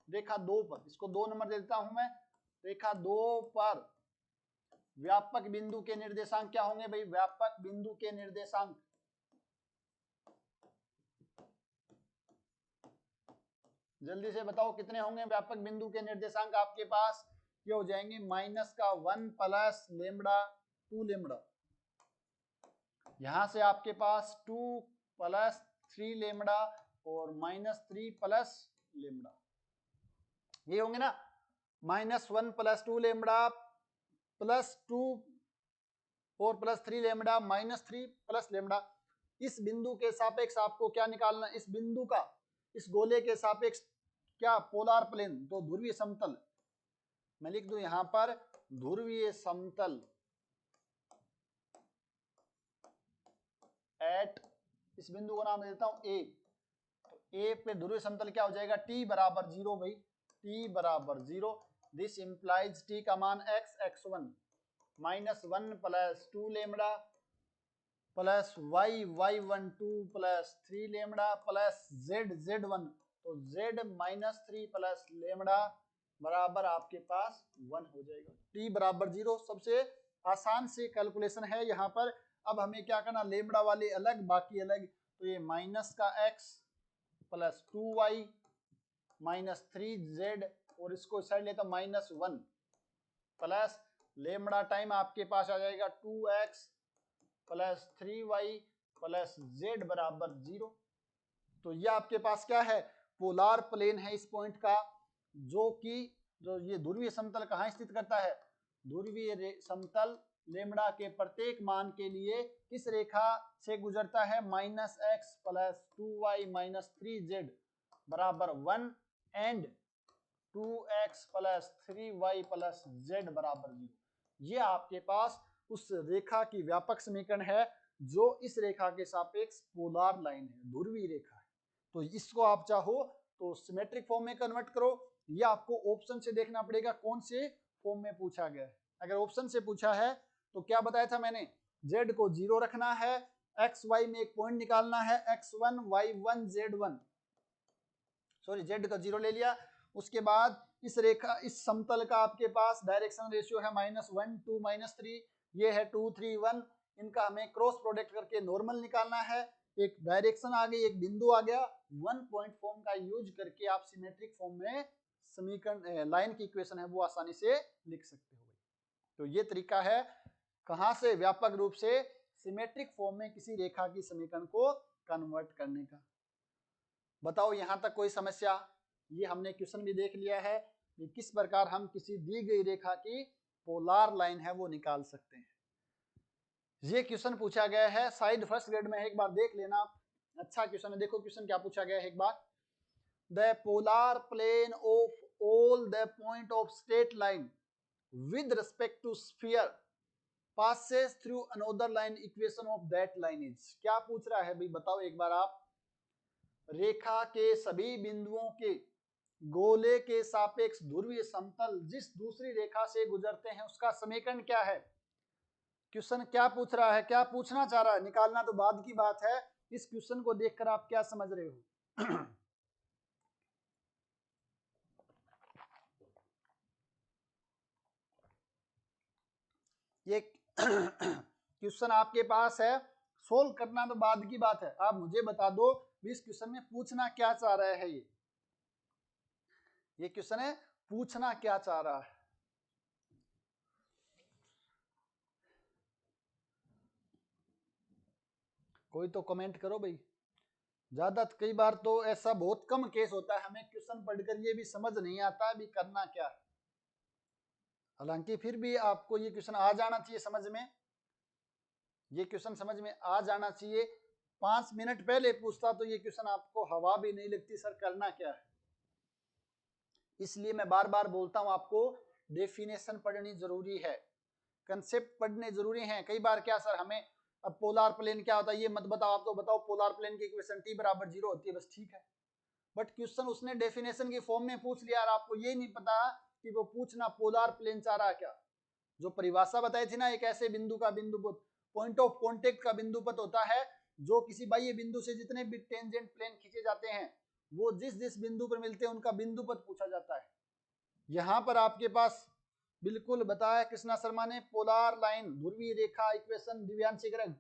रेखा 2 पर, इसको 2 नंबर दे देता हूं मैं, रेखा 2 पर व्यापक बिंदु के निर्देशांक क्या होंगे भाई, व्यापक बिंदु के निर्देशांक, जल्दी से बताओ कितने होंगे व्यापक बिंदु के निर्देशांक आपके पास, ये हो जाएंगे -1 प्लस लेमड़ा 2 लेमड़ा, यहां से आपके पास 2 प्लस 3 लेमड़ा और -3 प्लस लेमड़ा, ये होंगे ना, -1 plus 2 lambda plus 2 4 plus 3 lambda -3 plus lambda. इस बिंदु के सापेक्ष आपको क्या निकालना, इस बिंदु का, इस गोले के सापेक्ष क्या, पोलार प्लेन, तो ध्रुवीय समतल, मैं लिख दूं यहां पर ध्रुवीय समतल एट, इस बिंदु को नाम देता हूं ए, तो ए पे ध्रुवीय समतल क्या हो जाएगा, टी बराबर 0 भाई, टी बराबर 0, दिस इंप्लाइज टी का मान x x1 -1 plus 2 lambda plus y y12 plus 3 lambda plus z z1, तो z -3 प्लस लेमड़ा बराबर आपके पास 1 हो जाएगा, t बराबर 0 सबसे आसान से कैलकुलेशन है यहाँ पर। अब हमें क्या करना, लेमड़ा वाले अलग बाकी अलग, तो ये माइनस का x प्लस 2y -3z और इसको साइड लेता -1 प्लस लेमड़ा टाइम आपके पास आ जाएगा 2x plus 3y plus z बराबर 0। तो ये आपके पास क्या है, पोलार प्लेन है इस पॉइंट का, जो कि जो ये ध्रुवीय समतल कहाँ स्थित करता है, ध्रुवीय समतल लेमड़ा के प्रत्येक मान के लिए किस रेखा से गुजरता है, -x प्लस 2y -3z बराबर 1 and 2x plus 3y plus z बराबर 0। ये आपके पास उस रेखा की व्यापक समीकरण है जो इस रेखा के सापेक्ष पोलार लाइन है, ध्रुवीय रेखा है। तो इसको आप चाहो तो सिमेट्रिक फॉर्म में कन्वर्ट करो, या आपको ऑप्शन से देखना पड़ेगा कौन से फॉर्म में पूछा गया है। अगर ऑप्शन से पूछा है तो क्या बताया था मैंने, z को 0 रखना है, x y में एक पॉइंट निकालना है, x1 y1 z1, sorry z का 0 ले लिया। उसके बाद इस रेखा, इस समतल का आपके पास डायरेक्शन रेशियो है -1 2 -3, ये है 2 3 1, इनका हमें क्रॉस प्रोडक्ट करके नॉर्मल निकालना है, एक डायरेक्शन आ गई, एक बिंदु आ गया, 1 पॉइंट फॉर्म का यूज करके आप सिमेट्रिक फॉर्म में समीकरण लाइन की इक्वेशन है वो आसानी से लिख सकते हो। तो ये तरीका है कहां से, व्यापक रूप से सिमेट्रिक फॉर्म में किसी रेखा की समीकरण को कन्वर्ट करने का। बताओ यहां तक कोई समस्या? ये हमने क्वेश्चन भी देख लिया है कि किस प्रकार हम किसी दी गई रेखा की पोलर लाइन है वो निकाल सकते हैं। ये क्वेश्चन पूछा गया है शायद फर्स्ट ग्रेड में, एक बार देख लेना, अच्छा क्वेश्चन है। देखो क्वेश्चन क्या पूछा गया है एक बार। The polar plane of all the point of straight line with respect to sphere passes through another line, equation of that line is। क्या पूछ रहा है भाई, बताओ एक बार आप। रेखा के सभी बिंदुओं के गोले के सापेक्ष ध्रुवीय समतल जिस दूसरी रेखा से गुजरते हैं उसका समीकरण क्या है। क्वेश्चन क्या पूछ रहा है, क्या पूछना चाह रहा है, निकालना तो बाद की बात है। इस क्वेश्चन को देखकर आप क्या समझ रहे हो? ये क्वेश्चन आपके पास है, सोल्व करना तो बाद की बात है। आप मुझे बता दो इस क्वेश्चन में पूछना क्या चाह रहा है। ये क्वेश्चन है पूछना क्या चाह रहा है। कोई तो कमेंट करो भाई। ज्यादा कई बार तो ऐसा बहुत कम केस होता है हमें क्वेश्चन पढ़कर ये भी समझ नहीं आता भी करना क्या है। हालांकि फिर भी आपको ये क्वेश्चन आ जाना चाहिए समझ में, ये क्वेश्चन समझ में आ जाना चाहिए। 5 मिनट पहले पूछता तो ये क्वेश्चन आपको हवा भी नहीं लगती सर करना क्या है। इसलिए मैं बार बार बोलता हूं आपको डेफिनेशन पढ़नी जरूरी है, कंसेप्ट पढ़ने जरूरी हैं। कई बार क्या सर हमें अब पोलर प्लेन क्या होता है ये मत बताओ, आप तो बताओ पोलर प्लेन की इक्वेशन t बराबर 0 होती है, बस ठीक है। बट क्वेश्चन उसने डेफिनेशन की फॉर्म में पूछ लिया और आपको ये नहीं पता कि वो पूछना पोलर प्लेन चाह रहा क्या। जो परिभाषा बताई थी ना, एक ऐसे बिंदु का बिंदुपथ, पॉइंट ऑफ कॉन्टेक्ट का बिंदुपथ होता है जो किसी बाह्य बिंदु से जितने भी टेंजेंट प्लेन खींचे जाते हैं वो जिस जिस बिंदु पर मिलते हैं उनका बिंदुपथ पूछा जाता है। यहां पर आपके पास बिल्कुल बताया कृष्णा शर्मा ने, पोलर लाइन ध्रुवीय रेखा इक्वेशन दिव्यांशी ग्रह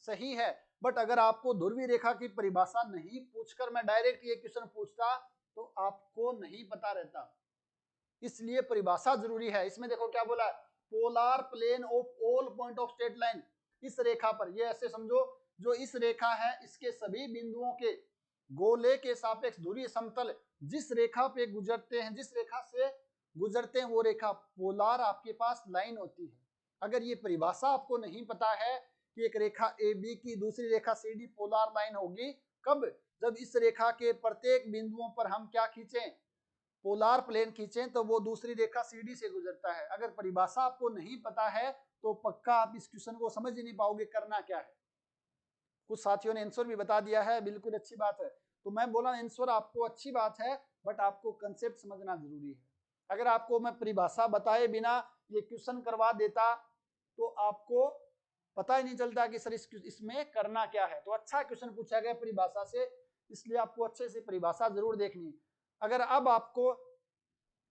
सही है। बट अगर आपको ध्रुवीय रेखा की परिभाषा नहीं पूछकर मैं डायरेक्ट ये क्वेश्चन पूछता तो आपको नहीं पता रहता, इसलिए परिभाषा जरूरी है। इसमें देखो क्या बोला, polar plane of all point of straight line, इस रेखा पर, ये ऐसे समझो जो इस रेखा है इसके सभी बिंदुओं के गोले के सापेक्ष ध्रुवीय समतल जिस रेखा पे गुजरते हैं, जिस रेखा से गुजरते हैं वो रेखा पोलर आपके पास लाइन होती है। अगर ये परिभाषा आपको नहीं पता है कि एक रेखा ए बी की दूसरी रेखा सी डी पोलर लाइन होगी कब, जब इस रेखा के प्रत्येक बिंदुओं पर हम क्या खींचें, पोलर प्लेन खींचें तो वो दूसरी रेखा सीडी से गुजरता है। अगर परिभाषा आपको नहीं पता है तो पक्का आप इस क्वेश्चन को समझ ही नहीं पाओगे करना क्या है। कुछ साथियों ने आंसर भी बता दिया है, बिल्कुल अच्छी बात है। तो मैं बोला आंसर आपको अच्छी बात है बट आपको कंसेप्ट समझना जरूरी है। अगर आपको मैं परिभाषा बताए बिना ये क्वेश्चन करवा देता तो आपको पता ही नहीं चलता कि सर इसमें करना क्या है। तो अच्छा क्वेश्चन पूछा गया परिभाषा से, इसलिए आपको अच्छे से परिभाषा जरूर देखनी है। अगर अब आपको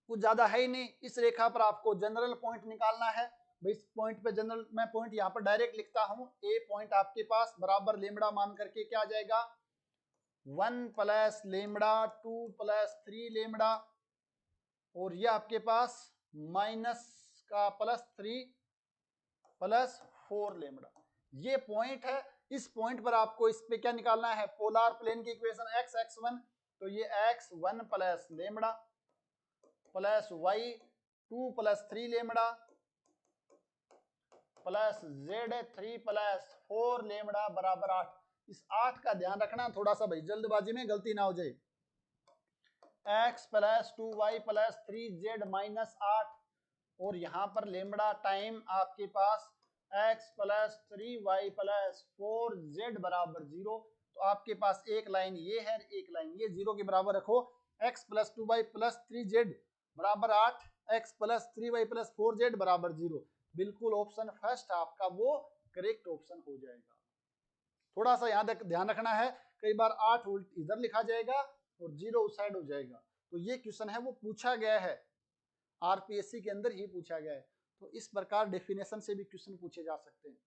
कुछ ज्यादा है ही नहीं, इस रेखा पर आपको जनरल पॉइंट निकालना है भाई। इस पॉइंट पे जनरल मैं पॉइंट यहाँ पर डायरेक्ट लिखता हूं, ए पॉइंट आपके पास बराबर लेमड़ा मान करके क्या आ जाएगा 1 प्लस लेमड़ा 2 प्लस 3 लेमड़ा, और ये आपके पास माइनस का प्लस 3 प्लस 4 लेमड़ा, ये पॉइंट है। इस पॉइंट पर आपको इस पे क्या निकालना है, पोलर प्लेन की इक्वेशन x x1, तो ये x1 plus lambda plus y2 plus 3 lambda plus z3 plus 4 lambda बराबर 8। इस 8 का ध्यान रखना थोड़ा सा भाई, जल्दबाजी में गलती ना हो जाए। x plus 2y plus 3z minus 8, और यहाँ पर लेमड़ा टाइम आपके पास x plus 3y plus 4z बराबर 0। तो आपके पास एक लाइन ये है, एक लाइन ये, 0 के बराबर रखो। x plus 2y plus 3z बराबर 8, x plus 3y plus 4z बराबर 0। बिल्कुल ऑप्शन फर्स्ट आपका वो करेक्ट ऑप्शन हो जाएगा। थोड़ा सा यहाँ तक ध्यान रखना है, कई बार 8 उल्ट इधर लिखा जाएगा और 0 उस साइड हो जाएगा। तो ये क्वेश्चन है वो पूछा गया है, आरपीएससी के अंदर ही पूछा गया है। तो इस प्रकार डेफिनेशन से भी क्वेश्चन पूछे जा सकते हैं,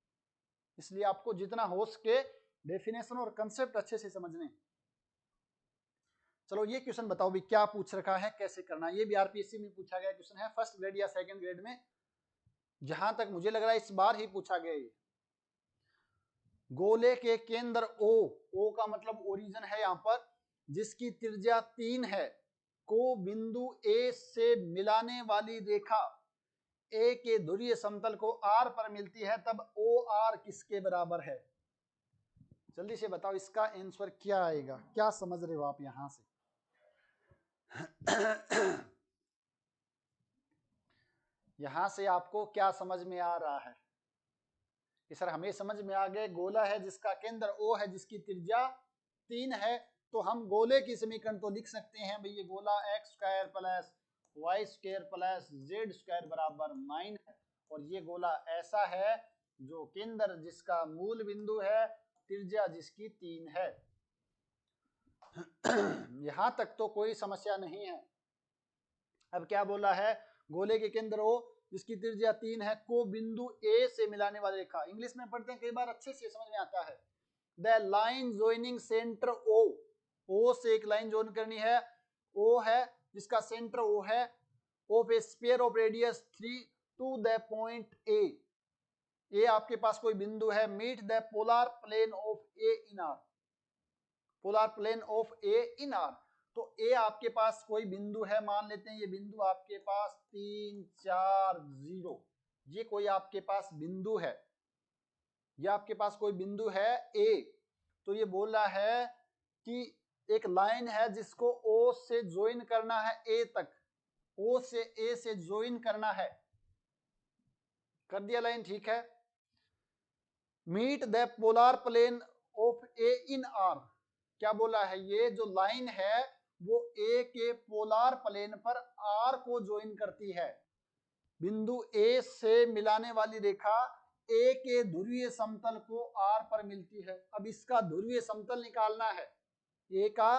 इसलिए आपको जितना हो सके डेफिनेशन और कंसेप्ट अच्छे से समझने। चलो ये क्वेश्चन बताओ भी क्या पूछ रखा है, कैसे करना है। ये भी आरपीएससी में पूछा गया क्वेश्चन है, फर्स्ट ग्रेड या सेकंड ग्रेड में, जहां तक मुझे लग रहा है इस बार ही पूछा गया। गोले के केंद्र ओ का मतलब ओरिजिन है यहाँ पर, जिसकी त्रिज्या 3 है, को बिंदु ए से मिलाने वाली रेखा ए के ध्रुवीय समतल को आर पर मिलती है, तब ओ आर किसके बराबर है? जल्दी से बताओ इसका आंसर क्या आएगा, क्या समझ रहे हो आप यहां से? यहां से आपको क्या समझ में आ रहा है कि सर हमें समझ में आ गया गोला है जिसका केंद्र ओ है, जिसकी त्रिज्या 3 है, तो हम गोले की समीकरण तो लिख सकते हैं भाई, ये गोला x square plus y square plus z square बराबर 9 है, और ये गोला ऐसा है जो केंद्र जिसका मूल बिंदु है, त्रिज्या जिसकी 3 है। यहां तक तो कोई समस्या नहीं है। अब क्या बोला है, गोले के केंद्र ओ जिसकी त्रिज्या 3 है, को बिंदु ए से मिलाने वाली रेखा, इंग्लिश में पढ़ते हैं कई बार अच्छे से समझ में आता है, the line joining centre O से एक लाइन ज्वाइन करनी है, ओ है जिसका सेंटर ओ है, of a sphere of radius 3 to the point A आपके पास कोई बिंदु है, meet the polar plane of A in R, polar plane of A in R, तो ए आपके पास कोई बिंदु है, मान लेते हैं ये बिंदु आपके पास 3 4 0, ये कोई आपके पास बिंदु है, ये आपके पास कोई बिंदु है ए, तो ये बोल रहा है कि एक लाइन है जिसको ओ से ज्वाइन करना है ए तक, ओ से ए से ज्वाइन करना है, कर दिया लाइन, ठीक है। Meet the polar plane of A in R, क्या बोला है, ये जो लाइन है वो ए के पोलर प्लेन पर आर को ज्वाइन करती है, बिंदु ए से मिलाने वाली रेखा ए के ध्रुवीय समतल को आर पर मिलती है। अब इसका ध्रुवीय समतल निकालना है, ए का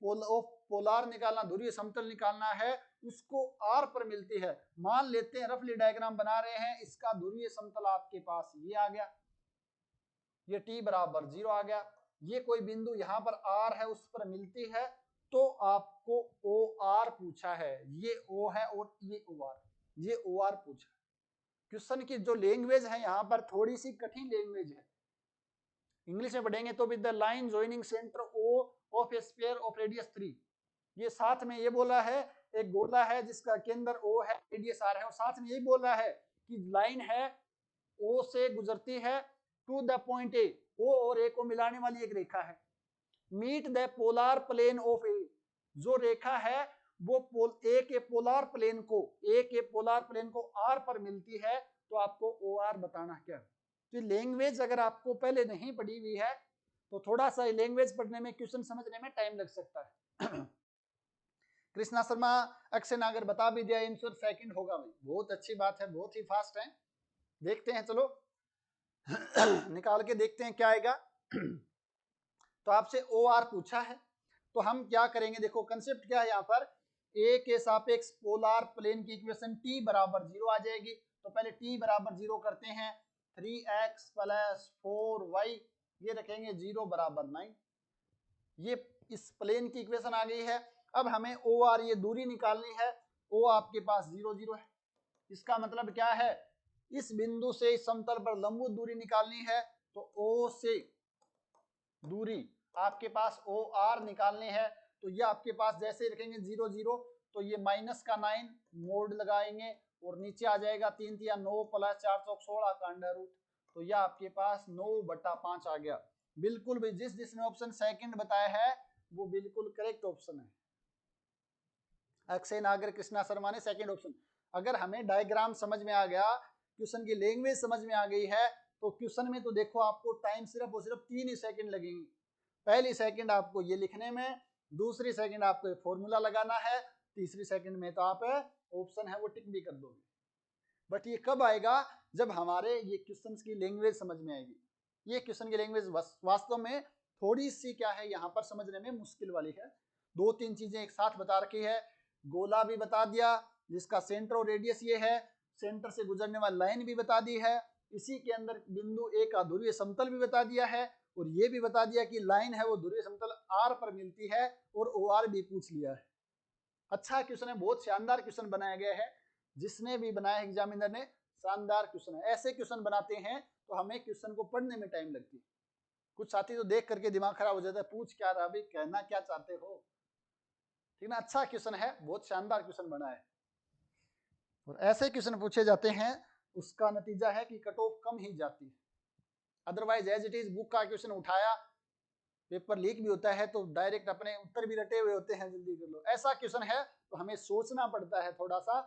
पोलर निकालना, ध्रुवीय समतल निकालना है, उसको आर पर मिलती है। मान लेते हैं रफली डायग्राम बना रहे हैं, इसका ध्रुवीय समतल आपके पास ये आ गया, ये टी बराबर 0 आ गया, ये कोई बिंदु यहाँ पर आर है उस पर मिलती है, तो आपको ओ आर पूछा है, ये ओ है और ये ओ आर, ये ओ आर पूछा। क्वेश्चन की जो लैंग्वेज है यहाँ पर थोड़ी सी कठिन लैंग्वेज है, इंग्लिश में पढ़ेंगे तो with the line joining centre O of a sphere of radius 3, ये साथ में ये बोला है एक गोला है जिसका केंद्र ओ है, रेडियस आर है, और साथ में यही बोल रहा है कि लाइन है ओ से गुजरती है to the point A, O और ए को मिलाने वाली एक रेखा है, meet the polar plane of A, जो रेखा है वो ए के पोलर प्लेन को आर पर मिलती है, तो आपको ओ आर बताना क्या। तो लैंग्वेज अगर आपको पहले नहीं पढ़ी हुई है तो थोड़ा सा लैंग्वेज पढ़ने में, क्वेश्चन समझने में टाइम लग सकता है। कृष्णा शर्मा अक्षय नागर बता भी दिया, आंसर सेकंड होगा भाई, बहुत अच्छी बात है, बहुत ही फास्ट है। देखते हैं, चलो निकाल के देखते हैं क्या आएगा। तो आपसे ओ आर पूछा है, तो हम क्या करेंगे, देखो कंसेप्ट क्या है यहाँ पर, ए के सापेक्ष पोलर प्लेन की इक्वेशन टी बराबर 0 आ जाएगी, तो पहले टी बराबर 0 करते हैं, 3x प्लस 4y, ये रखेंगे 0 बराबर 9, ये इस प्लेन की इक्वेशन आ गई है। अब हमें ओ आर, ये दूरी निकालनी है, ओ आपके पास 0 0 है, इसका मतलब क्या है, इस बिंदु से इस समतल पर लंबवत दूरी निकालनी है, तो ओ से दूरी आपके पास ओ आर निकालनी है, तो ये आपके पास जैसे रखेंगे 0 0, तो ये माइनस का 9 मोड लगाएंगे और नीचे आ जाएगा 3 3 9 प्लस 4 चौक 16 का अंडर रूट, तो यह आपके पास 9/5 आ गया। बिल्कुल भी जिसने ऑप्शन सेकंड बताया है वो बिल्कुल करेक्ट ऑप्शन है, अक्षय नागर कृष्णा शर्मा ने सेकंड ऑप्शन। अगर हमें डायग्राम समझ में आ गया, क्वेश्चन की लैंग्वेज समझ में आ गई है, तो क्वेश्चन में तो देखो आपको टाइम सिर्फ और सिर्फ 3 ही सेकंड लगेंगे। पहली सेकंड आपको ये लिखने में, दूसरी सेकंड आपको फॉर्मूला लगाना है, तीसरी सेकंड में तो आप ऑप्शन है वो टिक भी कर दोगे। बट ये कब आएगा, जब हमारे ये क्वेश्चन की लैंग्वेज समझ में आएगी। ये क्वेश्चन की लैंग्वेज वास्तव में थोड़ी सी क्या है यहाँ पर समझने में मुश्किल वाली है। 2-3 चीजें एक साथ बता रखी है, गोला भी बता दिया जिसका सेंटर और रेडियस ये है, सेंटर से गुजरने वाली लाइन भी बता दी है, इसी के अंदर बिंदु ए का ध्रुवीय समतल भी बता दिया है, और ये भी बता दिया कि लाइन है वो ध्रुवीय समतल आर पर मिलती है, और ओ आर भी पूछ लिया है। अच्छा क्वेश्चन है, बहुत शानदार क्वेश्चन बनाया गया है, जिसने भी बनाया एग्जामिनर ने शानदार क्वेश्चन है। ऐसे क्वेश्चन बनाते हैं तो हमें क्वेश्चन को पढ़ने में टाइम लगती है। कुछ साथी तो देख करके दिमाग खराब हो जाता है, पूछ क्या रहा भाई, कहना क्या चाहते हो, ठीक ना। अच्छा क्वेश्चन है, बहुत शानदार क्वेश्चन बना है, और ऐसे क्वेश्चन पूछे जाते हैं उसका नतीजा है कि कट ऑफ कम ही जाती है। Otherwise as it is book का क्वेश्चन उठाया, पेपर लीक भी होता है तो डायरेक्ट अपने उत्तर भी रटे हुए होते हैं, जल्दी कर लो। ऐसा क्वेश्चन है तो हमें सोचना पड़ता है थोड़ा सा,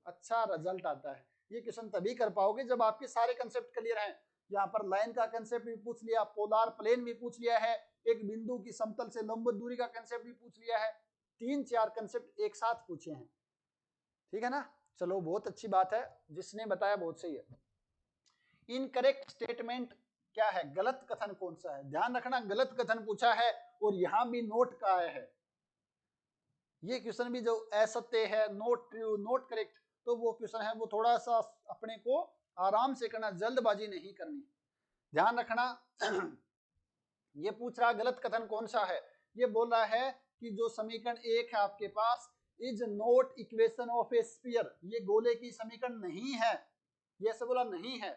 अच्छा रिजल्ट आता है। ये क्वेश्चन तभी कर पाओगे जब आपके सारे कंसेप्ट क्लियर हैं। यहाँ पर लाइन का कंसेप्ट भी पूछ लिया, पोलर प्लेन भी पूछ लिया है, एक बिंदु की समतल से लंबवत दूरी का कंसेप्ट भी पूछ लिया है, 3-4 कंसेप्ट एक साथ पूछे हैं, ठीक है ना। चलो बहुत अच्छी बात है, जिसने बताया बहुत सही है। इनकरेक्ट स्टेटमेंट क्या है, गलत कथन कौन सा है, ध्यान रखना गलत कथन पूछा है और यहां भी नोट का आया है। ये क्वेश्चन भी जो असत्य है, नोट ट्रू, नोट करेक्ट, तो वो क्वेश्चन है वो थोड़ा सा अपने को आराम से करना, जल्दबाजी नहीं करनी, ध्यान रखना। ये पूछ रहा गलत कथन कौन सा है, ये बोल रहा है कि जो समीकरण 1 है आपके पास, is not equation of a sphere, ये गोले की समीकरण नहीं है, ये ऐसे बोला नहीं है।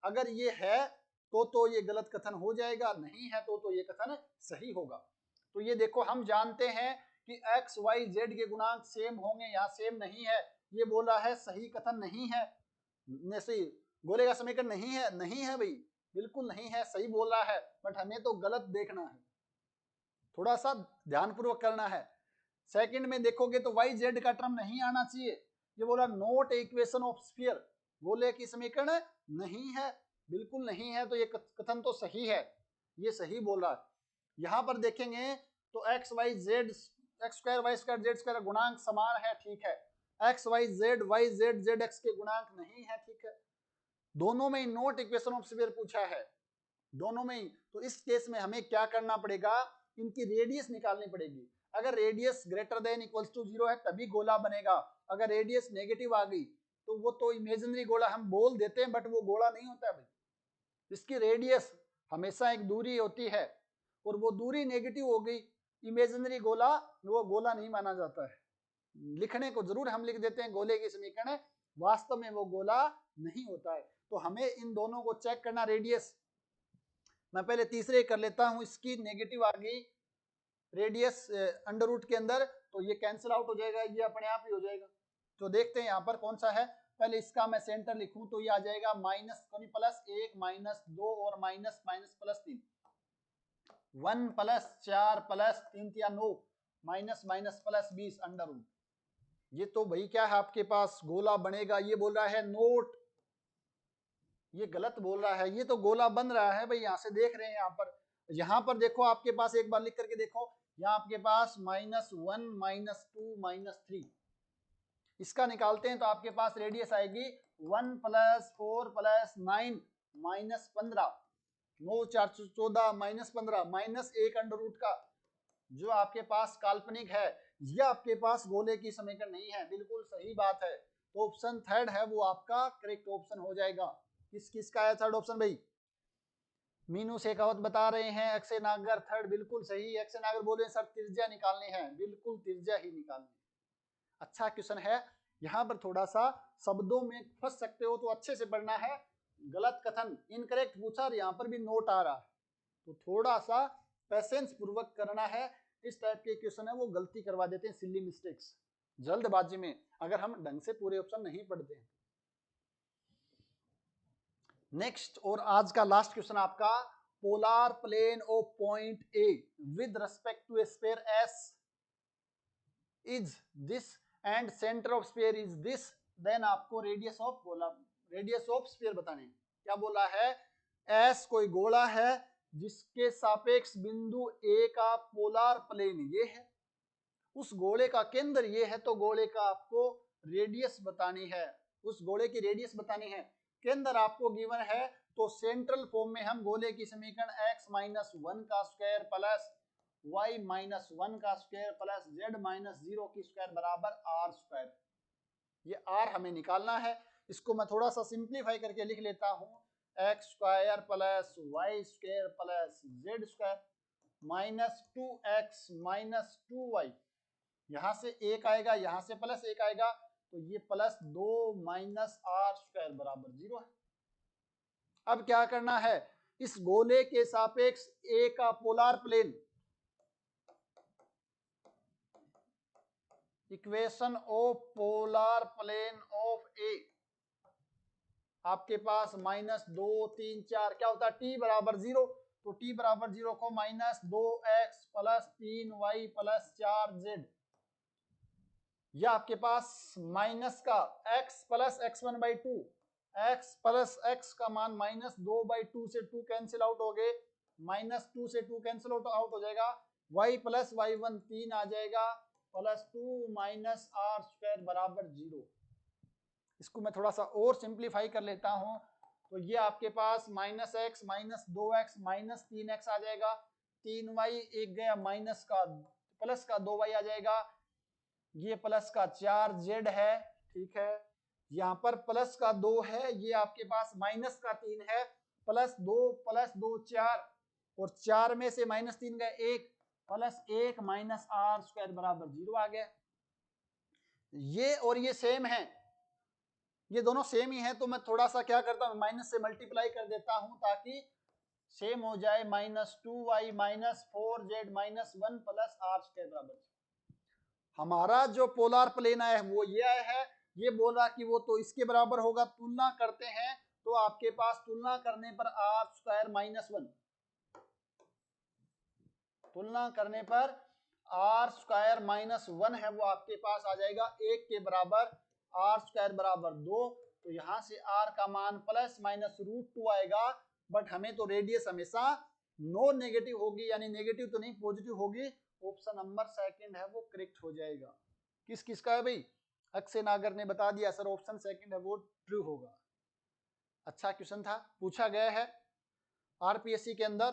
अगर ये है तो ये गलत कथन हो जाएगा, नहीं है तो ये कथन सही होगा। तो ये देखो हम जानते हैं कि x y z के गुणांक सेम होंगे, यहाँ सेम नहीं है, ये बोला है सही कथन नहीं है, सही गोले का समीकरण नहीं है, नहीं है भाई, बिल्कुल नहीं है, सही बोल रहा है, बट हमें तो गलत देखना है, थोड़ा सा ध्यानपूर्वक करना है। सेकंड में देखोगे तो वाई जेड का टर्म नहीं आना चाहिए, ये बोला नॉट इक्वेशन ऑफ स्फीयर, गोले की समीकरण नहीं है, बिल्कुल नहीं है, तो ये कथन तो सही है, ये सही बोला। यहां पर देखेंगे तो x y z, x square y square z square गुणांक समान है, ठीक है, x y z z x के गुणांक नहीं है, ठीक है, दोनों में ही नॉट इक्वेशन ऑफ स्फीयर पूछा है, दोनों में ही। तो इस केस में हमें क्या करना पड़ेगा, इनकी रेडियस निकालनी पड़ेगी। अगर radius greater than equals to 0 है तभी गोला बनेगा, अगर रेडियस नेगेटिव आ गई तो वो तो इमेजिनरी गोला हम बोल देते हैं, बट वो गोला नहीं होता है भाई। इसकी रेडियस हमेशा एक दूरी होती है, और वो दूरी नेगेटिव हो गई, इमेजिनरी गोला, वो गोला नहीं माना जाता है। लिखने को जरूर हम लिख देते हैं गोले की समीकरण, वास्तव में वो गोला नहीं होता है। तो हमें इन दोनों को चेक करना, रेडियस मैं पहले तीसरे कर लेता हूं, इसकी नेगेटिव आ गई रेडियस अंडर रूट के अंदर, तो ये कैंसिल आउट हो जाएगा, ये अपने आप ही हो जाएगा। तो देखते हैं यहाँ पर कौन सा है, पहले इसका मैं सेंटर लिखूं तो ये आ जाएगा -1 -2 और माइनस माइनस +3, 1 + 4 + 3 या 9 माइनस माइनस +20 अंडर रूट। ये तो भाई क्या है आपके पास गोला बनेगा, ये बोल रहा है नोट, ये गलत बोल रहा है, ये तो गोला बन रहा है भाई, यहां से देख रहे हैं। यहाँ पर देखो आपके पास, एक बार लिख करके देखो, यहाँ आपके पास -1 -2 -3, इसका निकालते हैं तो आपके पास रेडियस आएगी 1 + 4 + 9 -15, 9 4 14 -15 -1 अंडर रूट का जो आपके पास काल्पनिक है, यह आपके पास गोले की समीकरण नहीं है, बिल्कुल सही बात है। तो ऑप्शन थर्ड है वो आपका करेक्ट ऑप्शन हो जाएगा। किसका है थर्ड ऑप्शन भाई, मीनू शेखावत बता रहे हैं अक्षय नागर थर्ड, बिल्कुल सही। अक्षय नागर बोल रहे हैं सर त्रिज्या निकालने हैं, बिल्कुल त्रिज्या ही निकालनी। अच्छा क्वेश्चन है, यहाँ पर थोड़ा सा शब्दों में फंस सकते हो तो अच्छे से पढ़ना है। गलत कथन इनकरेक्ट पूछा और यहाँ पर भी नोट आ रहा है, तो थोड़ा सा पेशेंस पूर्वक करना है। इस टाइप के क्वेश्चन है वो गलती करवा देते हैं, सिली मिस्टेक्स, जल्दबाजी में, अगर हम ढंग से पूरे ऑप्शन नहीं पढ़ते हैं। नेक्स्ट और आज का लास्ट क्वेश्चन आपका, polar plane of point A with respect to a sphere S is this and centre of sphere is this, then आपको रेडियस ऑफ गोला, रेडियस ऑफ स्फीयर बताने। क्या बोला है, एस कोई गोला है जिसके सापेक्ष बिंदु ए का पोलर प्लेन ये है, उस गोले का केंद्र ये है, तो गोले का आपको रेडियस बतानी है, उस गोले की रेडियस बतानी है। केंद्र आपको गिवन है, तो सेंट्रल फॉर्म में हम गोले की समीकरण x - 1 का स्क्वायर प्लस y - 1 का स्क्वायर प्लस z - 0 की स्क्वायर बराबर r स्क्वायर, ये r हमें निकालना है। इसको मैं थोड़ा सा सिंप्लीफाई करके लिख लेता हूं, x square plus y square plus z square minus 2x minus 2y, यहां से एक आएगा, यहां से प्लस एक आएगा, तो ये +2 - r स्क्वायर बराबर 0 है। अब क्या करना है, इस गोले के सापेक्ष ए का polar plane, equation of polar plane of A, आपके पास -2, 3, 4 क्या होता है, टी बराबर 0। तो टी बराबर 0 को -2x + 3y + 4z, यह आपके पास माइनस का x + x1/2, x + x का मान -2/2 से 2 कैंसिल आउट हो गए, -2 से 2 कैंसिल आउट हो जाएगा, y + y1 3 आ जाएगा, +2 - r² बराबर 0। इसको मैं थोड़ा सा और सिंप्लीफाई कर लेता हूं, तो ये आपके पास -x -2x -3x आ जाएगा, 3y एक गया माइनस का प्लस का 2y आ जाएगा, ये प्लस का 4z है, ठीक है। यहाँ पर प्लस का 2 है, ये आपके पास माइनस का 3 है, +2 + 2 4, और 4 में से -3 गए 1, +1 - r² बराबर 0 आ गया। ये और ये सेम है, ये दोनों सेम ही है, तो मैं थोड़ा सा क्या करता हूँ, माइनस से मल्टीप्लाई कर देता हूँ ताकि सेम हो जाए, -2y -4z -1 + r² बराबर। हमारा जो पोलर प्लेन है वो ये है, ये बोल रहा कि वो तो इसके बराबर होगा, तुलना करते हैं तो आपके पास तुलना करने पर r² -1, तुलना करने पर r² -1 है वो आपके पास आ जाएगा 1 के बराबर, r² बराबर 2। तो यहां से r का मान ±√2 आएगा, बट हमें तो रेडियस हमेशा नॉन नेगेटिव होगी, यानी नेगेटिव तो नहीं पॉजिटिव होगी। ऑप्शन नंबर सेकंड है वो करेक्ट हो जाएगा। किस किस का है भाई, अक्षय नागर ने बता दिया सर ऑप्शन सेकंड है वो ट्रू होगा। अच्छा क्वेश्चन था, पूछा गया है आरपीएससी के अंदर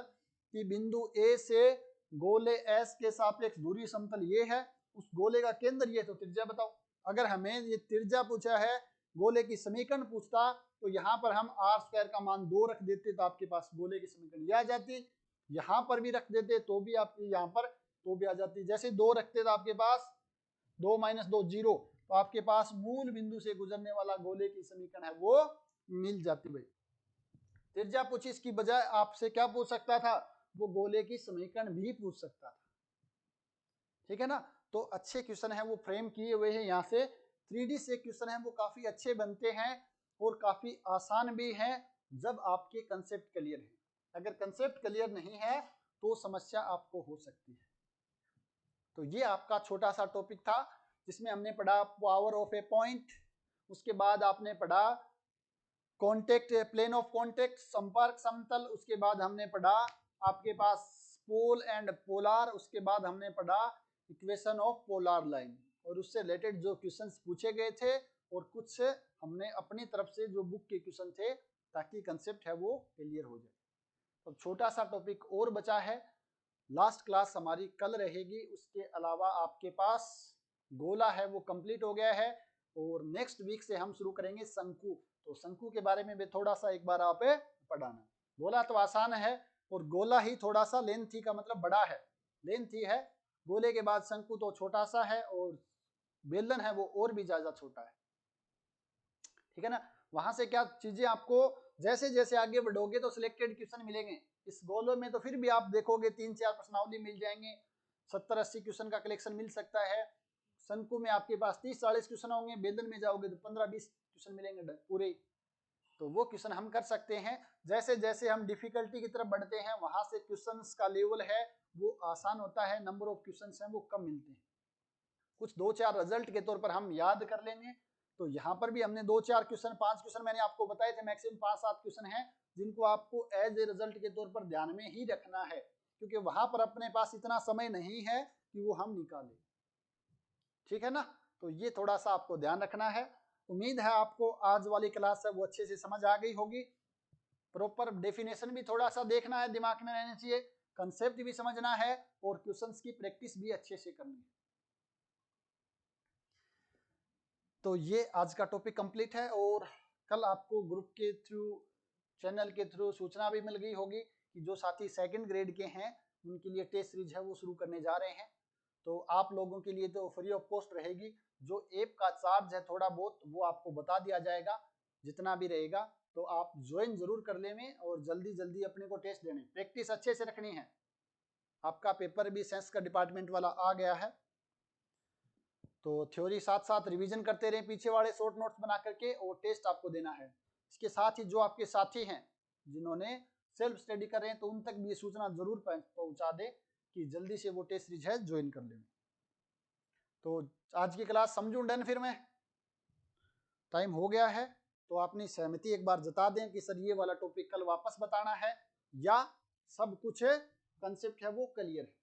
कि बिंदु ए से गोले एस के सापेक्ष दूरी समतल ये है, उस गोले का केंद्र ये, तो त्रिज्या बताओ। अगर हमें ये त्रिज्या पूछा है, गोले की समीकरण पूछता, तो यहाँ पर हम r² का मान 2 रख देते तो आपके पास गोले की समीकरण ये आ जाती, यहाँ पर भी रख देते तो भी आपकी यहाँ पर तो भी आ जाती। जैसे 2 रखते तो आपके पास 2 - 2 0, तो आपके पास मूल बिंदु से गुजरने वाला गोले की समीकरण है वो मिल जाती भाई। त्रिज्या पूछी, इसकी बजाय आपसे क्या पूछ सकता था, वो गोले की समीकरण भी पूछ सकता था, ठीक है ना। तो अच्छे क्वेश्चन है वो फ्रेम किए हुए हैं, यहाँ से 3D से क्वेश्चन है वो काफी अच्छे बनते हैं और काफी आसान भी हैं जब आपके कंसेप्ट क्लियर है। अगर कंसेप्ट क्लियर नहीं है तो समस्या आपको हो सकती है। तो ये आपका छोटा सा टॉपिक था जिसमें हमने पढ़ा पावर ऑफ ए पॉइंट, उसके बाद आपने पढ़ा कॉन्टेक्ट, प्लेन ऑफ कॉन्टेक्ट, संपर्क समतल, उसके बाद हमने पढ़ा आपके पास पोल एंड पोलार, उसके बाद हमने पढ़ा इक्वेशन ऑफ पोलर लाइन, और उससे रिलेटेड जो क्वेश्चंस पूछे गए थे और कुछ हमने अपनी तरफ से जो बुक के क्वेश्चन थे, ताकि कंसेप्ट है वो क्लियर हो जाए। तो छोटा सा टॉपिक और बचा है, लास्ट क्लास हमारी कल रहेगी, उसके अलावा आपके पास गोला है वो कंप्लीट हो गया है, और नेक्स्ट वीक से हम शुरू करेंगे शंकु। तो शंकु के बारे में भी थोड़ा सा एक बार आप पढ़ाना। गोला तो आसान है, और गोला ही थोड़ा सा लेंथी का मतलब बड़ा है, लेंथी है। गोले के बाद शंकु तो छोटा सा है, और बेलन है वो और भी ज्यादा छोटा है, ठीक है ना। वहां से क्या चीजें आपको जैसे जैसे आगे बढ़ोगे तो सिलेक्टेड क्वेश्चन मिलेंगे। इस गोलों में तो फिर भी आप देखोगे 3-4 प्रश्नावली मिल जाएंगे, 70-80 क्वेश्चन का कलेक्शन मिल सकता है। शंकु में आपके पास 30-40 क्वेश्चन होंगे, बेलन में जाओगे तो 15-20 क्वेश्चन मिलेंगे पूरे। तो वो क्वेश्चन हम कर सकते हैं। जैसे जैसे हम डिफिकल्टी की तरफ बढ़ते हैं, वहां से क्वेश्चंस का लेवल है वो आसान होता है, नंबर ऑफ क्वेश्चंस हैं वो कम मिलते हैं। कुछ 2-4 रिजल्ट के तौर पर हम याद कर लेंगे। तो यहाँ पर भी हमने 2-4 क्वेश्चन, 5 क्वेश्चन मैंने आपको बताए थे, मैक्सिमम 5-7 क्वेश्चन हैं जिनको आपको एज ए रिजल्ट के तौर पर ध्यान में ही रखना है, क्योंकि वहां पर अपने पास इतना समय नहीं है कि वो हम निकालें, ठीक है ना। तो ये थोड़ा सा आपको ध्यान रखना है। उम्मीद है आपको आज वाली क्लास है वो अच्छे से समझ आ गई होगी। प्रॉपर डेफिनेशन भी थोड़ा सा देखना है, दिमाग में रहना चाहिए, कंसेप्ट भी समझना है, और क्वेश्चंस की प्रैक्टिस भी अच्छे से करनी है। तो ये आज का टॉपिक कंप्लीट है, और कल आपको ग्रुप के थ्रू, चैनल के थ्रू सूचना भी मिल गई होगी कि जो साथी सेकंड ग्रेड के हैं उनके लिए टेस्ट सीरीज है वो शुरू करने जा रहे हैं। तो आप लोगों के लिए तो फ्री ऑफ कॉस्ट रहेगी। जो ऐप का चार्ज है थोड़ा बहुत वो आपको बता दिया जाएगा, जितना भी रहेगा, तो आप ज्वाइन जरूर कर लें और जल्दी जल्दी अपने को टेस्ट देने, प्रैक्टिस अच्छे से रखनी है। आपका पेपर भी साइंस का डिपार्टमेंट वाला आ गया है, तो थ्योरी साथ साथ रिवीजन करते रहें पीछे वाले शॉर्ट नोट्स बना करके, और टेस्ट आपको देना है। इसके साथ ही जो आपके साथी हैं जिन्होंने सेल्फ स्टडी कर रहे हैं, तो उन तक भी ये सूचना जरूर पहुंचा दे कि जल्दी से वो टेस्ट सीरीज है ज्वाइन कर लें। तो आज की क्लास समझूं डन, फिर मैं टाइम हो गया है, तो अपनी सहमति एक बार जता दें कि सर ये वाला टॉपिक कल वापस बताना है, या सब कुछ कंसेप्ट है वो क्लियर है।